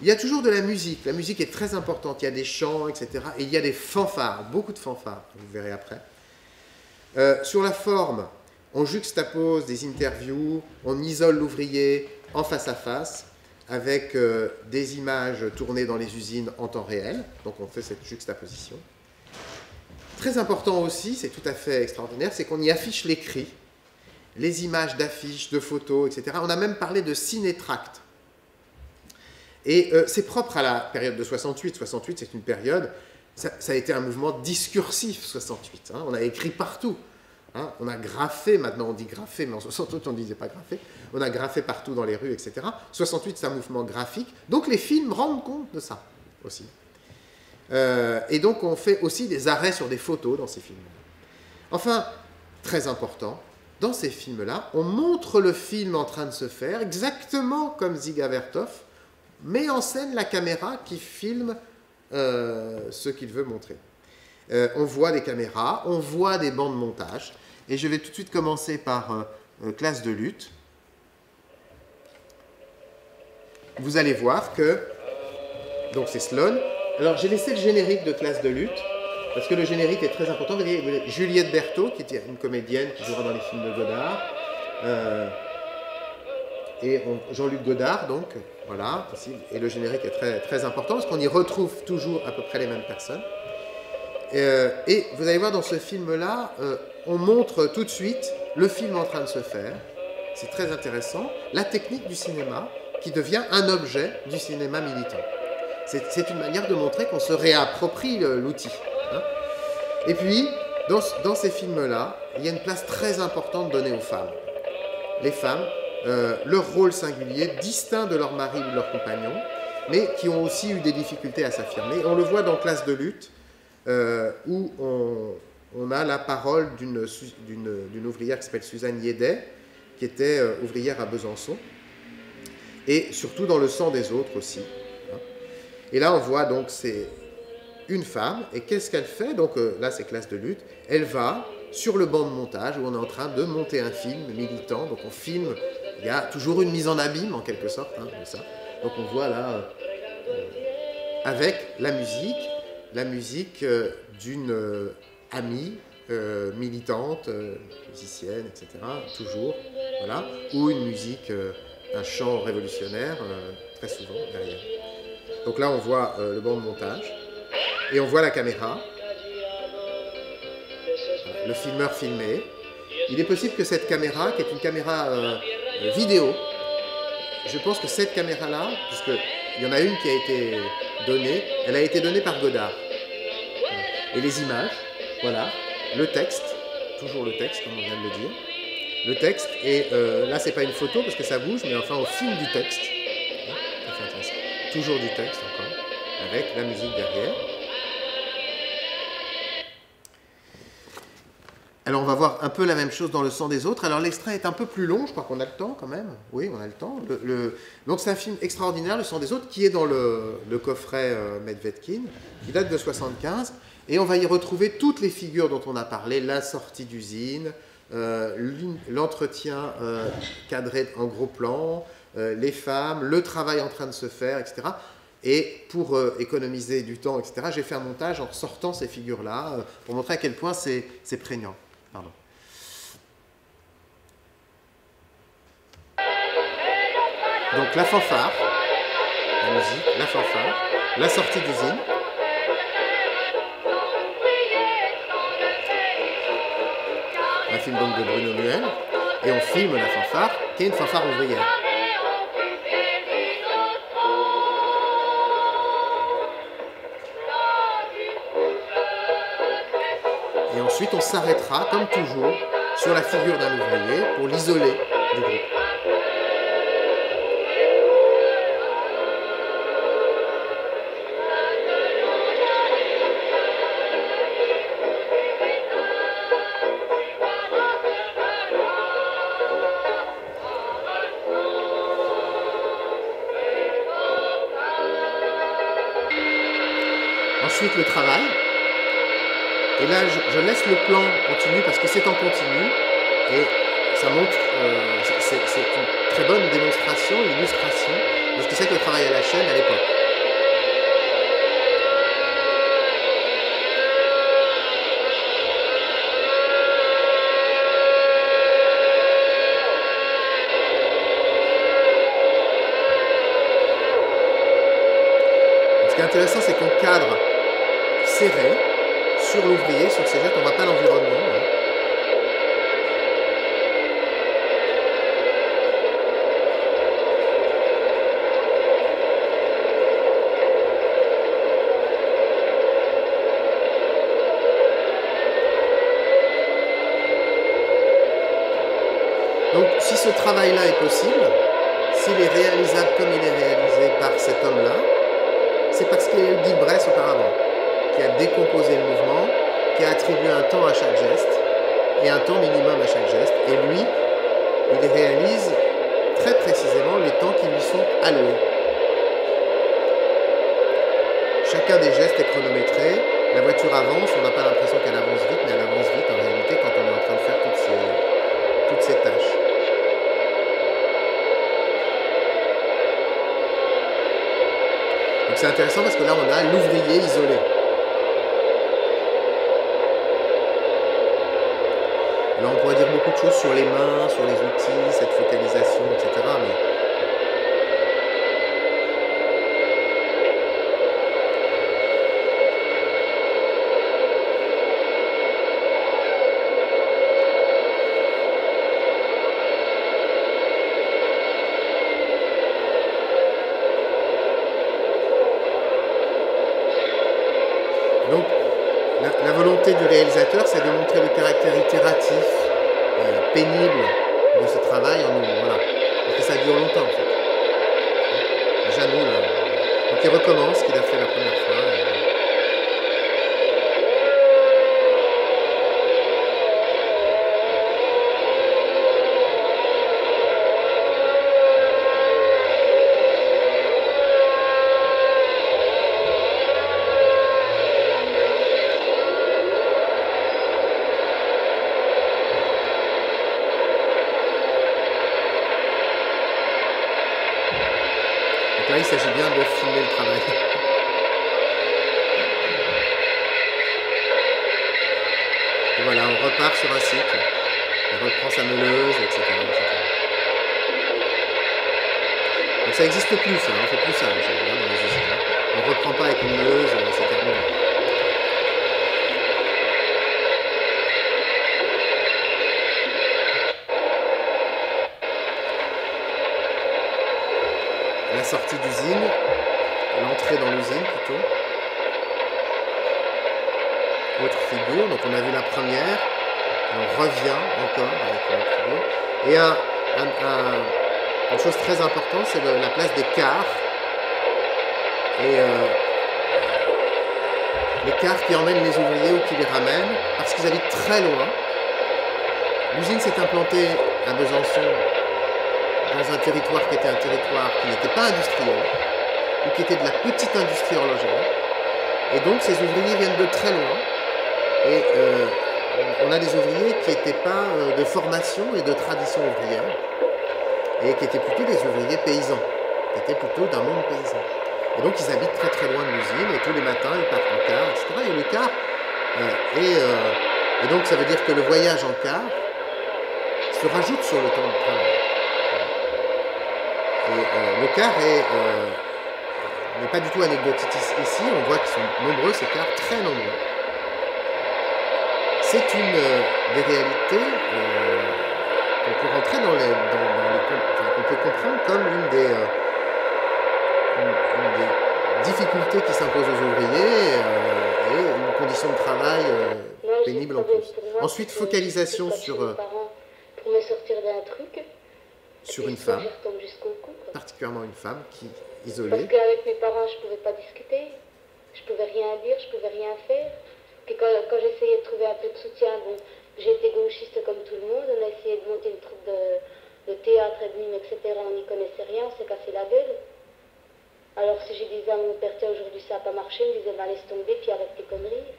Il y a toujours de la musique. La musique est très importante. Il y a des chants, etc. Et il y a des fanfares, beaucoup de fanfares, vous verrez après. Sur la forme, on juxtapose des interviews, on isole l'ouvrier en face à face, avec des images tournées dans les usines en temps réel. Donc on fait cette juxtaposition. Très important aussi, c'est tout à fait extraordinaire, c'est qu'on y affiche les cris, les images d'affiches, de photos, etc. On a même parlé de cinétract. Et c'est propre à la période de 68. 68, c'est une période, ça a été un mouvement discursif, 68. Hein. On a écrit partout. Hein. On a graffé, maintenant on dit graffé, mais en 68 on ne disait pas graffé. On a graffé partout dans les rues, etc. 68, c'est un mouvement graphique. Donc les films rendent compte de ça aussi. Et donc on fait aussi des arrêts sur des photos dans ces films. Enfin, très important, dans ces films-là, on montre le film en train de se faire, exactement comme Dziga Vertov met en scène la caméra qui filme ce qu'il veut montrer. On voit des caméras, on voit des bancs de montage, et je vais tout de suite commencer par Classe de lutte. Vous allez voir que, donc c'est Sloan. Alors j'ai laissé le générique de Classe de lutte, parce que le générique est très important. Vous voyez, Juliette Berthaud, qui était une comédienne qui jouera dans les films de Godard, et Jean-Luc Godard, donc, voilà, aussi, et le générique est très, très important, parce qu'on y retrouve toujours à peu près les mêmes personnes. Et vous allez voir, dans ce film-là, on montre tout de suite le film en train de se faire, c'est très intéressant, la technique du cinéma, qui devient un objet du cinéma militant. C'est une manière de montrer qu'on se réapproprie l'outil. Hein. Et puis, dans ces films-là, il y a une place très importante donnée aux femmes. Les femmes, leur rôle singulier, distinct de leur mari ou de leur compagnon, mais qui ont aussi eu des difficultés à s'affirmer. On le voit dans Classe de lutte, où on a la parole d'une ouvrière qui s'appelle Suzanne Yédet, qui était ouvrière à Besançon, et surtout dans Le sang des autres aussi. Et là, on voit donc c'est une femme, et qu'est-ce qu'elle fait? Donc là, c'est Classe de lutte. Elle va sur le banc de montage, où on est en train de monter un film militant. Donc on filme, il y a toujours une mise en abîme, en quelque sorte, hein, de ça. Donc on voit là, avec la musique d'une amie militante, musicienne, etc., toujours, voilà, ou une musique, un chant révolutionnaire, très souvent, derrière. Donc là, on voit le banc de montage, et on voit la caméra, le filmeur filmé. Il est possible que cette caméra, qui est une caméra vidéo, je pense que cette caméra-là, puisqu'il y en a une qui a été donnée, elle a été donnée par Godard. Et les images, voilà, le texte, toujours le texte, comme on vient de le dire, le texte, et là, c'est pas une photo, parce que ça bouge, mais enfin, on filme du texte. Toujours du texte encore, avec la musique derrière. Alors on va voir un peu la même chose dans Le sang des autres. Alors l'extrait est un peu plus long, je crois qu'on a le temps quand même. Oui, on a le temps. Donc c'est un film extraordinaire, Le sang des autres, qui est dans le coffret Medvedkin, qui date de 1975. Et on va y retrouver toutes les figures dont on a parlé, la sortie d'usine, l'entretien cadré en gros plan, les femmes, le travail en train de se faire, etc. Et pour économiser du temps, etc., j'ai fait un montage en sortant ces figures-là pour montrer à quel point c'est prégnant. Pardon. Donc la fanfare, la musique, la fanfare, la sortie d'usine. Un film donc de Bruno Muel, et on filme la fanfare, qui est une fanfare ouvrière. Et ensuite, on s'arrêtera, comme toujours, sur la figure d'un ouvrier pour l'isoler du groupe. Ensuite, le travail. Et là, je laisse le plan continu parce que c'est en continu et ça montre, c'est une très bonne démonstration, illustration de ce que c'est que le travail à la chaîne à l'époque. Ce qui est intéressant, c'est qu'on cadre serré sur l'ouvrier, sur ses gestes, on ne voit pas l'environnement. Hein. Donc, si ce travail-là est possible, s'il est réalisable comme il est réalisé par cet homme-là, c'est parce qu'il y a eu Guy Bresse auparavant, qui a décomposé le mouvement, qui a attribué un temps à chaque geste, et un temps minimum à chaque geste, et lui, il réalise très précisément les temps qui lui sont alloués. Chacun des gestes est chronométré, la voiture avance, on n'a pas l'impression qu'elle avance vite, mais elle avance vite en réalité quand on est en train de faire toutes ces tâches. Donc c'est intéressant parce que là on a l'ouvrier isolé. Alors on pourrait dire beaucoup de choses sur les mains, sur les outils, cette focalisation, etc. Mais donc, la volonté du réalisateur, c'est de montrer le caractère itératif, pénible de ce travail en nous. Voilà. Parce que ça dure longtemps, en fait. Déjà, nous, là. Donc, il recommence ce qu'il a fait la première fois. Donc là, il s'agit bien de filmer le travail. Et voilà, on repart sur un cycle. On reprend sa meuleuse, etc. Donc ça n'existe plus, ça. On ne fait plus ça, dans les usines. On ne reprend pas avec une meuleuse, c'est terminé. La sortie d'usine, l'entrée dans l'usine plutôt. Autre figure, donc on a vu la première, on revient encore avec une autre figure. Et une chose très importante, c'est la place des cars. Et les cars qui emmènent les ouvriers ou qui les ramènent, parce qu'ils habitent très loin. L'usine s'est implantée à Besançon, dans un territoire qui était un territoire qui n'était pas industriel, ou qui était de la petite industrie horlogère. Et donc ces ouvriers viennent de très loin. Et on a des ouvriers qui n'étaient pas de formation et de tradition ouvrière, et qui étaient plutôt des ouvriers paysans, qui étaient plutôt d'un monde paysan. Et donc ils habitent très très loin de l'usine, et tous les matins ils partent en car, etc. Et le car, et donc ça veut dire que le voyage en car se rajoute sur le temps de travail. Et le car n'est pas du tout anecdotique ici, on voit qu'ils sont nombreux, ces cars, très nombreux. C'est une des réalités qu'on peut rentrer qu'on peut comprendre comme une des difficultés qui s'imposent aux ouvriers et une condition de travail pénible en plus. Ensuite, focalisation sur me sortir d'un truc. Sur une femme, particulièrement une femme qui isolée. Parce qu'avec mes parents, je ne pouvais pas discuter, je ne pouvais rien dire, je ne pouvais rien faire. Puis quand j'essayais de trouver un peu de soutien, bon, j'ai été gauchiste comme tout le monde, on a essayé de monter une troupe de théâtre et de mime, etc. On n'y connaissait rien, on s'est cassé la gueule. Alors si je disais à mon père, tiens, aujourd'hui ça n'a pas marché, il me disait, bah, laisse tomber, puis arrête tes conneries.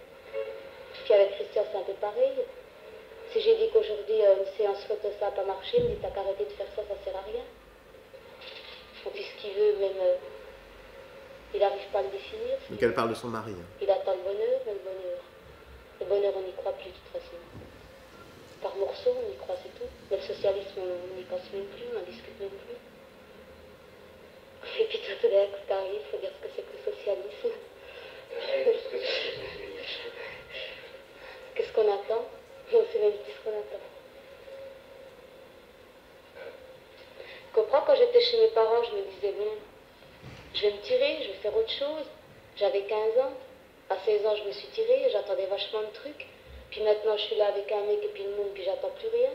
Puis avec Christian, c'est un peu pareil. Si j'ai dit qu'aujourd'hui une séance photo ça n'a pas marché, il me dit t'as qu'à arrêter de faire ça, ça sert à rien. Donc puis ce qu'il veut, lui-même, il n'arrive pas à le définir. Donc elle parle de son mari. Hein. Il attend le bonheur, mais le bonheur, on n'y croit plus de toute façon. Par morceaux, on y croit, c'est tout. Mais le socialisme, on n'y pense même plus, on n'en discute même plus. Et puis toi, tout d'un coup, t'arrives, il faut dire ce que c'est que le socialisme. Qu'est-ce qu'on attend? On ne sait même plus ce qu'on attend. Je comprends, quand j'étais chez mes parents, je me disais, bon, je vais me tirer, je vais faire autre chose. J'avais 15 ans. À 16 ans, je me suis tirée, j'attendais vachement de trucs. Puis maintenant, je suis là avec un mec et puis le monde, puis j'attends plus rien.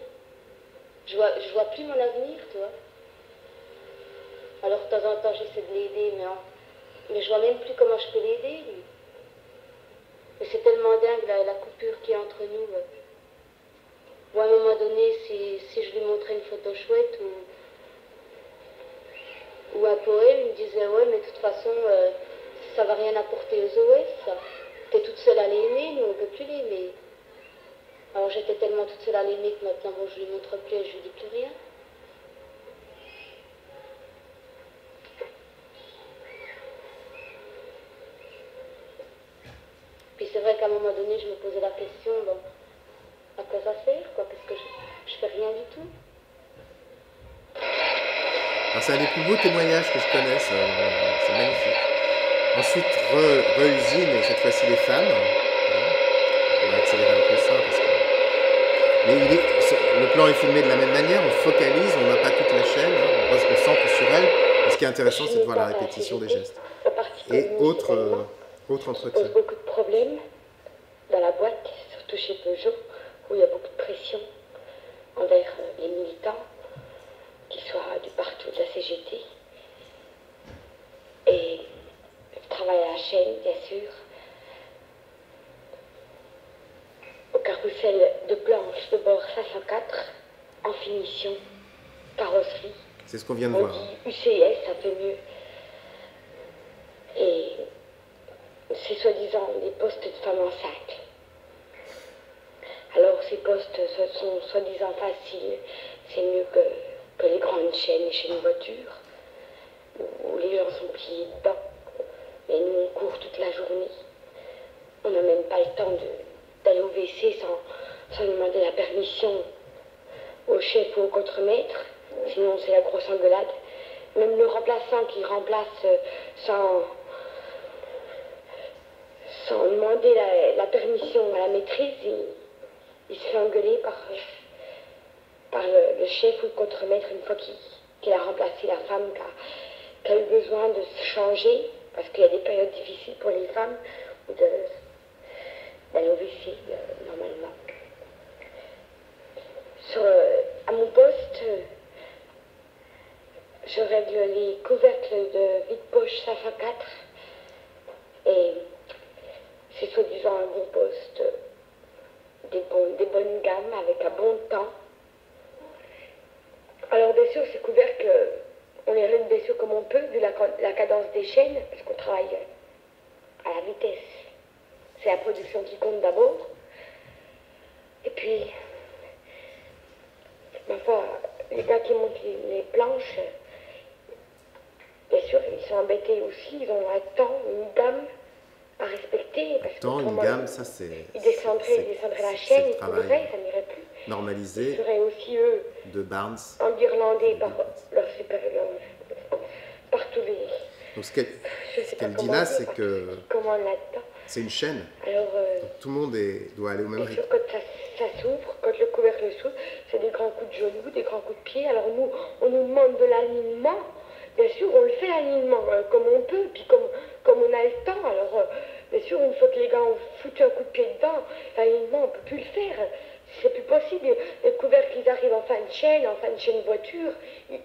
Je vois plus mon avenir, tu vois. Alors, de temps en temps, j'essaie de l'aider, mais je vois même plus comment je peux l'aider, lui. Mais c'est tellement dingue, la coupure qui est entre nous. Moi, à un moment donné, si je lui montrais une photo chouette ou un poème, il me disait, ouais, mais de toute façon, ça va rien apporter aux OS, ça. T'es toute seule à l'aimer, nous, on peut plus l'aimer. Alors, j'étais tellement toute seule à l'aimer que maintenant, bon, je lui montre plus et je lui dis plus rien. Puis c'est vrai qu'à un moment donné, je me posais la question, bon, à quoi ça sert, quoi, parce que je fais rien du tout. C'est un des plus beaux témoignages que je connaisse, c'est magnifique. Ensuite, re-usine, cette fois-ci les femmes. On va accélérer un peu ça, parce que... Mais le plan est filmé de la même manière, on focalise, on n'a pas toute la chaîne, on se concentre sur elle. Et ce qui est intéressant, c'est de voir la répétition des gestes. Et autre entretien. Ça pose beaucoup de problèmes dans la boîte, surtout chez Peugeot, où il y a beaucoup de pression envers les militants, qu'ils soient du partout de la CGT. Et je travaille à la chaîne, bien sûr, au carrousel de planches de bord 504, en finition, carrosserie. C'est ce qu'on vient de On voir. dit UCS, ça fait mieux. Et c'est soi-disant des postes de femmes enceintes. Alors ces postes sont soi-disant faciles, c'est mieux que les grandes chaînes, les chaînes voitures, où les gens sont pliés dedans. Mais nous, on court toute la journée. On n'a même pas le temps d'aller au WC sans demander la permission au chef ou au contremaître. Sinon, c'est la grosse engueulade. Même le remplaçant qui remplace sans demander la permission à la maîtrise, il se fait engueuler par le chef ou le contremaître une fois qu'il a remplacé la femme qui a eu besoin de se changer, parce qu'il y a des périodes difficiles pour les femmes, ou d'aller au WC normalement. À mon poste, je règle les couvercles de vide-poche 504 et c'est soi-disant un bon poste, des bonnes gammes avec un bon temps. Alors bien sûr, ces couvercles, on les règle bien sûr comme on peut, vu la cadence des chaînes, parce qu'on travaille à la vitesse. C'est la production qui compte d'abord. Et puis, ma foi, les gars qui montent les planches, bien sûr, ils sont embêtés aussi, ils ont un temps, une gamme à respecter. Parce Temps, une gamme, ça c'est... Ils descendraient la chaîne, ils courraient, ça n'irait plus. Normalisé Ils seraient aussi, eux, de Barnes. enguirlandés par leurs supérieurs, par tous les... Donc ce qu'elle dit là, c'est que c'est une chaîne. Alors, donc, tout le monde doit aller au même rythme. Quand ça s'ouvre, quand le couvercle s'ouvre, c'est des grands coups de genoux, des grands coups de pied. Alors nous, on nous demande de l'alignement. Bien sûr, on le fait l'alignement comme on peut, puis comme on a le temps. Alors, bien sûr, une fois que les gars ont foutu un coup de pied dedans, l'alignement, on ne peut plus le faire. C'est plus possible. Les couvercles, ils arrivent en fin de chaîne voiture,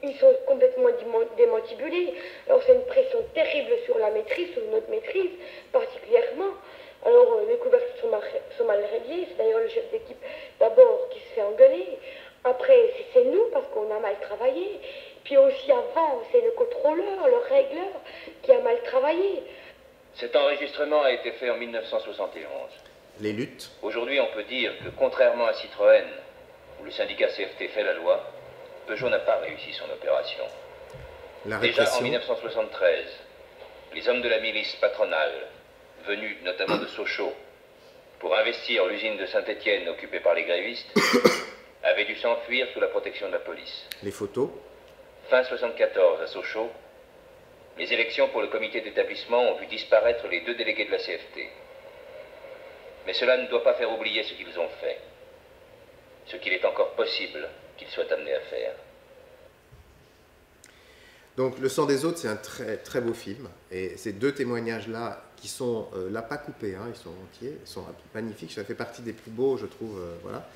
ils sont complètement démantibulés. Alors c'est une pression terrible sur la maîtrise, sur notre maîtrise particulièrement. Alors les couvercles sont mal réglés. C'est d'ailleurs le chef d'équipe d'abord qui se fait engueuler. Après, c'est nous parce qu'on a mal travaillé. Puis aussi avant, c'est le contrôleur, le régleur qui a mal travaillé. Cet enregistrement a été fait en 1971. Les luttes. Aujourd'hui, on peut dire que contrairement à Citroën, où le syndicat CFT fait la loi, Peugeot n'a pas réussi son opération. la Déjà en répression. 1973, les hommes de la milice patronale, venus notamment de Sochaux, pour investir l'usine de Saint-Étienne occupée par les grévistes, avaient dû s'enfuir sous la protection de la police. Les photos. Fin 1974, à Sochaux, les élections pour le comité d'établissement ont vu disparaître les 2 délégués de la CFT. Mais cela ne doit pas faire oublier ce qu'ils ont fait, ce qu'il est encore possible qu'ils soient amenés à faire. Donc Le sang des autres, c'est un très, très beau film. Et ces 2 témoignages-là, qui sont là pas coupés, hein, ils sont entiers, ils sont magnifiques. Ça fait partie des plus beaux, je trouve. Voilà.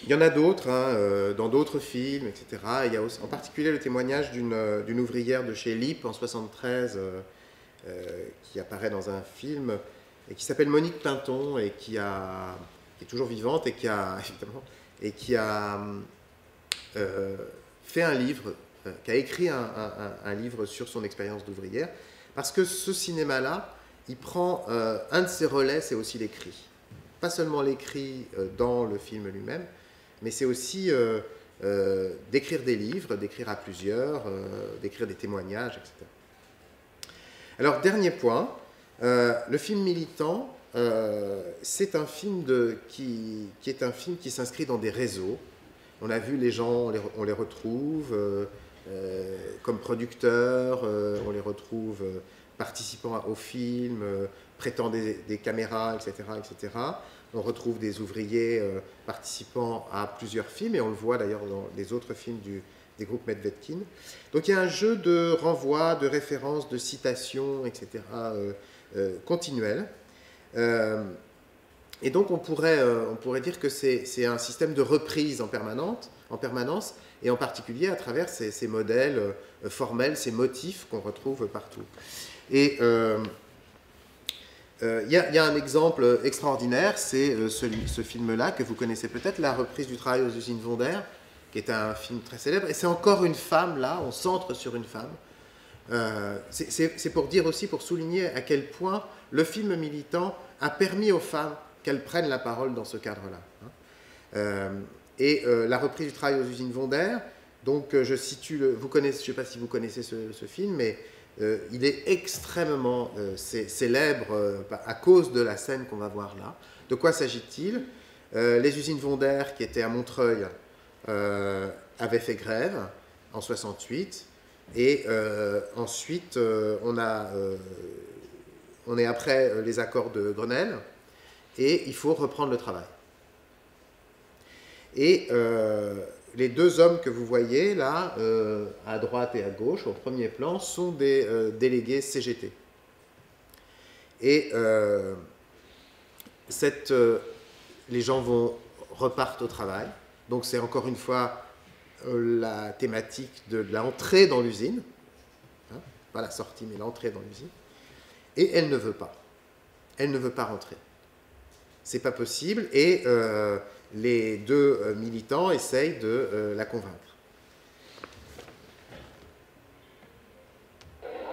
Il y en a d'autres, hein, dans d'autres films, etc. Il y a aussi, en particulier le témoignage d'une ouvrière de chez LIP en 1973 qui apparaît dans un film et qui s'appelle Monique Pinton et qui est toujours vivante et qui a, évidemment, et qui a fait un livre, qui a écrit un livre sur son expérience d'ouvrière, parce que ce cinéma-là, il prend un de ses relais, c'est aussi l'écrit. Pas seulement l'écrit dans le film lui-même, mais c'est aussi d'écrire des livres, d'écrire à plusieurs, d'écrire des témoignages, etc. Alors, dernier point, le film militant, c'est un film qui est un film qui s'inscrit dans des réseaux. On a vu les gens, on les retrouve comme producteurs, on les retrouve participant au film, prêtant des caméras, etc., etc. On retrouve des ouvriers participant à plusieurs films, et on le voit d'ailleurs dans les autres films des groupes Medvedkin. Donc il y a un jeu de renvoi, de références, de citations, etc., continuel. Et donc on pourrait dire que c'est un système de reprise en permanence, et en particulier à travers ces modèles formels, ces motifs qu'on retrouve partout. Et il y a un exemple extraordinaire, c'est ce film-là que vous connaissez peut-être, La reprise du travail aux usines Wonder, qui est un film très célèbre. Et c'est encore une femme, là, on centre sur une femme. C'est pour dire aussi, pour souligner à quel point le film militant a permis aux femmes qu'elles prennent la parole dans ce cadre-là. La reprise du travail aux usines Wonder, donc je situe, je ne sais pas si vous connaissez ce film, mais il est extrêmement célèbre à cause de la scène qu'on va voir là. De quoi s'agit-il? Les usines Wonder, qui étaient à Montreuil, avaient fait grève en 1968, et ensuite on est après les accords de Grenelle, et il faut reprendre le travail. Et les 2 hommes que vous voyez là, à droite et à gauche, au premier plan, sont des délégués CGT. Et les gens repartent au travail. Donc c'est encore une fois la thématique de l'entrée dans l'usine. Hein, pas la sortie, mais l'entrée dans l'usine. Et elle ne veut pas. Elle ne veut pas rentrer. C'est pas possible. Et les 2 militants essayent de la convaincre.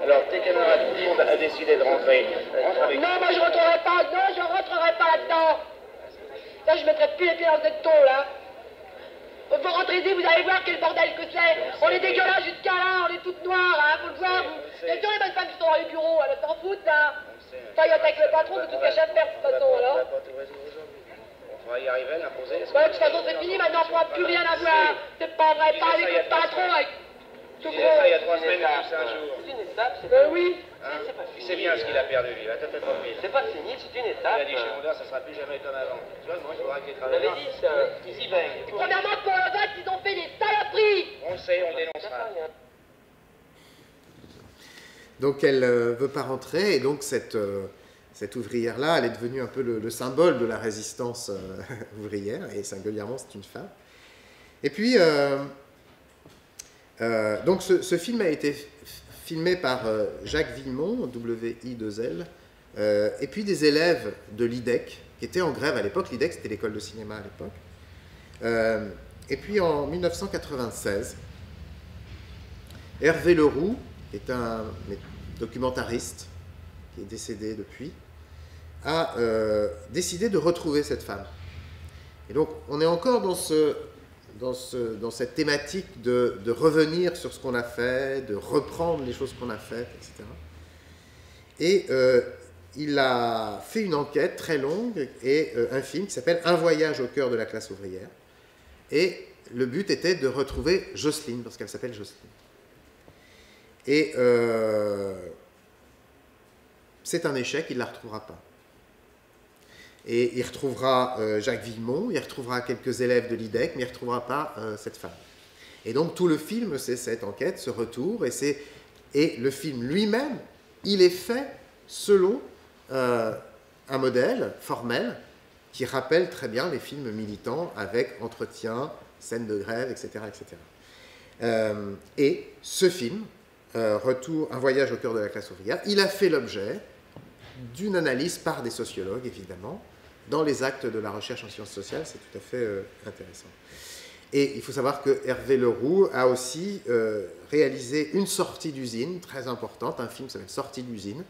Alors, tes camarades, tout le monde a décidé de rentrer. Non, moi je rentrerai pas, non, je rentrerai pas là-dedans. Là, je mettrai plus les pieds dans cette tôle, là. Vous rentrez ici, vous allez voir quel bordel que c'est. On est dégueulasse jusqu'à là, on est toutes noires, hein, faut le voir. Bien sûr, les bonnes femmes qui sont dans les bureaux, elles s'en foutent, là. Ça, il y a avec le patron, c'est tout ce qu'il y a à faire, de toute façon, alors. On va y arriver, l'imposer. Ouais, de toute façon, c'est fini, maintenant, on ne pourra plus rien avoir. C'est pas vrai, pas avec le patron, avec ce gros... Ça, il y a 3 semaines, et 5 jours. C'est une étape, c'est pas... oui. Hein, tu sais bien ce qu'il a perdu, lui. Attends, C'est pas fini, c'est une il étape. a dit chez Mondor, ça sera plus jamais comme avant. Tu vois, moi, je voudrais que les Vous l'avez travailleurs... dit, c'est un easy bang. Premièrement, pour le vote, ils ont fait des saloperies. On le sait, on le dénoncera. Donc elle ne veut pas rentrer, et donc cette ouvrière-là, elle est devenue un peu le symbole de la résistance ouvrière, et singulièrement c'est une femme. Et puis, donc ce film a été filmé par Jacques Villemont, W-I-2-L, et puis des élèves de l'IDEC, qui étaient en grève à l'époque. L'IDEC, c'était l'école de cinéma à l'époque. Et puis en 1996, Hervé Leroux, qui est un documentariste, qui est décédé depuis, a décidé de retrouver cette femme. Et donc, on est encore dans cette thématique de revenir sur ce qu'on a fait, de reprendre les choses qu'on a faites, etc. Et il a fait une enquête très longue et un film qui s'appelle « Un voyage au cœur de la classe ouvrière ». Et le but était de retrouver Jocelyne, parce qu'elle s'appelle Jocelyne. Et c'est un échec, il ne la retrouvera pas. Et il retrouvera Jacques Villemont, il retrouvera quelques élèves de l'IDEC, mais il ne retrouvera pas cette femme. Et donc tout le film, c'est cette enquête, ce retour, et le film lui-même, il est fait selon un modèle formel qui rappelle très bien les films militants avec entretien, scène de grève, etc. etc. Et ce film, Retour, un voyage au cœur de la classe ouvrière, il a fait l'objet d'une analyse par des sociologues, évidemment, dans les actes de la recherche en sciences sociales. C'est tout à fait intéressant. Et il faut savoir que Hervé Leroux a aussi réalisé une sortie d'usine très importante, un film qui s'appelle Sortie d'usine,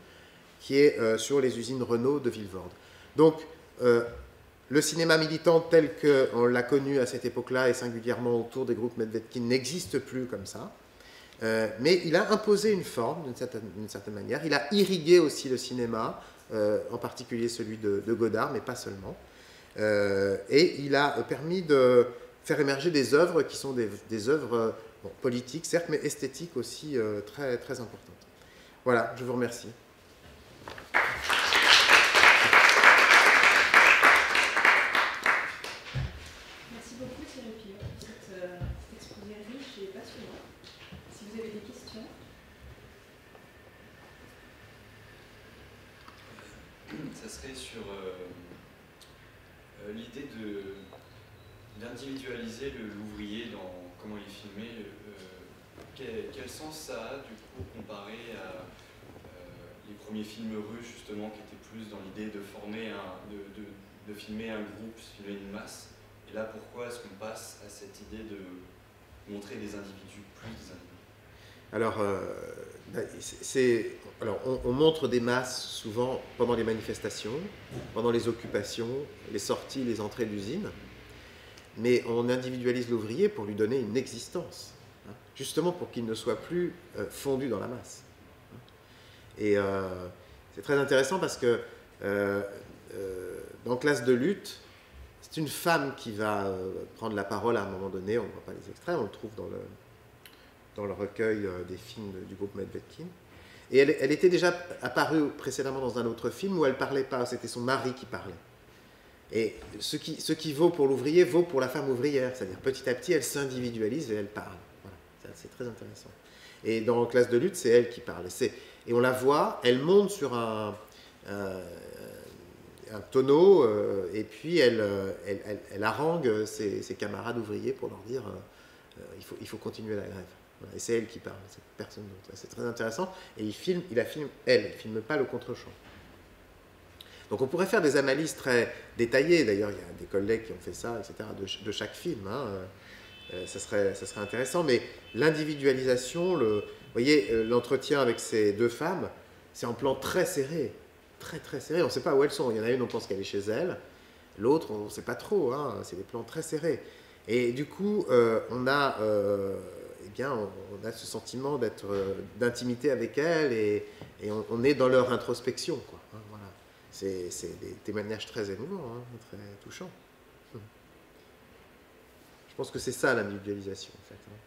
qui est sur les usines Renault de Vilvoorde. Donc, le cinéma militant tel qu'on l'a connu à cette époque-là, et singulièrement autour des groupes Medvedkin, n'existe plus comme ça. Mais il a imposé une forme, d'une certaine manière. Il a irrigué aussi le cinéma, en particulier celui de Godard, mais pas seulement. Et il a permis de faire émerger des œuvres qui sont des œuvres politiques, certes, mais esthétiques aussi très, très importantes. Voilà, je vous remercie. Merci beaucoup Thierry Pillaud pour cet exposé riche et passionnant. Si vous avez des questions. Ça serait sur l'idée d'individualiser l'ouvrier dans comment il est filmé. Quel sens ça a du coup comparé à les premiers films russes justement qui étaient plus dans l'idée de former de filmer un groupe, filmer une masse. Et là, pourquoi est-ce qu'on passe à cette idée de montrer des individus, plus des individus? Alors, on montre des masses souvent pendant les manifestations, pendant les occupations, les sorties, les entrées d'usines, mais on individualise l'ouvrier pour lui donner une existence, hein, justement pour qu'il ne soit plus fondu dans la masse. Et c'est très intéressant parce que dans Classe de lutte, c'est une femme qui va prendre la parole à un moment donné, on ne voit pas les extraits, on le trouve dans le recueil des films du groupe Medvedkin. Et elle était déjà apparue précédemment dans un autre film où elle ne parlait pas, c'était son mari qui parlait. Et ce qui vaut pour l'ouvrier vaut pour la femme ouvrière, c'est-à-dire petit à petit elle s'individualise et elle parle. Voilà. C'est très intéressant. Et dans Classe de lutte, c'est elle qui parle. Et on la voit, elle monte sur un tonneau et puis elle harangue ses camarades ouvriers pour leur dire il faut continuer la grève. Voilà. Et c'est elle qui parle, c'est personne d'autre. C'est très intéressant. Et il filme elle, il ne filme pas le contre-champ. Donc on pourrait faire des analyses très détaillées, d'ailleurs il y a des collègues qui ont fait ça, etc., de chaque film, hein. Ça serait intéressant, mais l'individualisation, vous voyez, l'entretien avec ces deux femmes, c'est en plan très serré, très très serré, on ne sait pas où elles sont, il y en a une, on pense qu'elle est chez elle, l'autre, on ne sait pas trop, hein. C'est des plans très serrés. Et du coup, on a ce sentiment d'intimité avec elles, et on est dans leur introspection, quoi, hein, voilà. C'est des témoignages très émouvants, hein, très touchants. Je pense que c'est ça l'individualisation, en fait. Hein.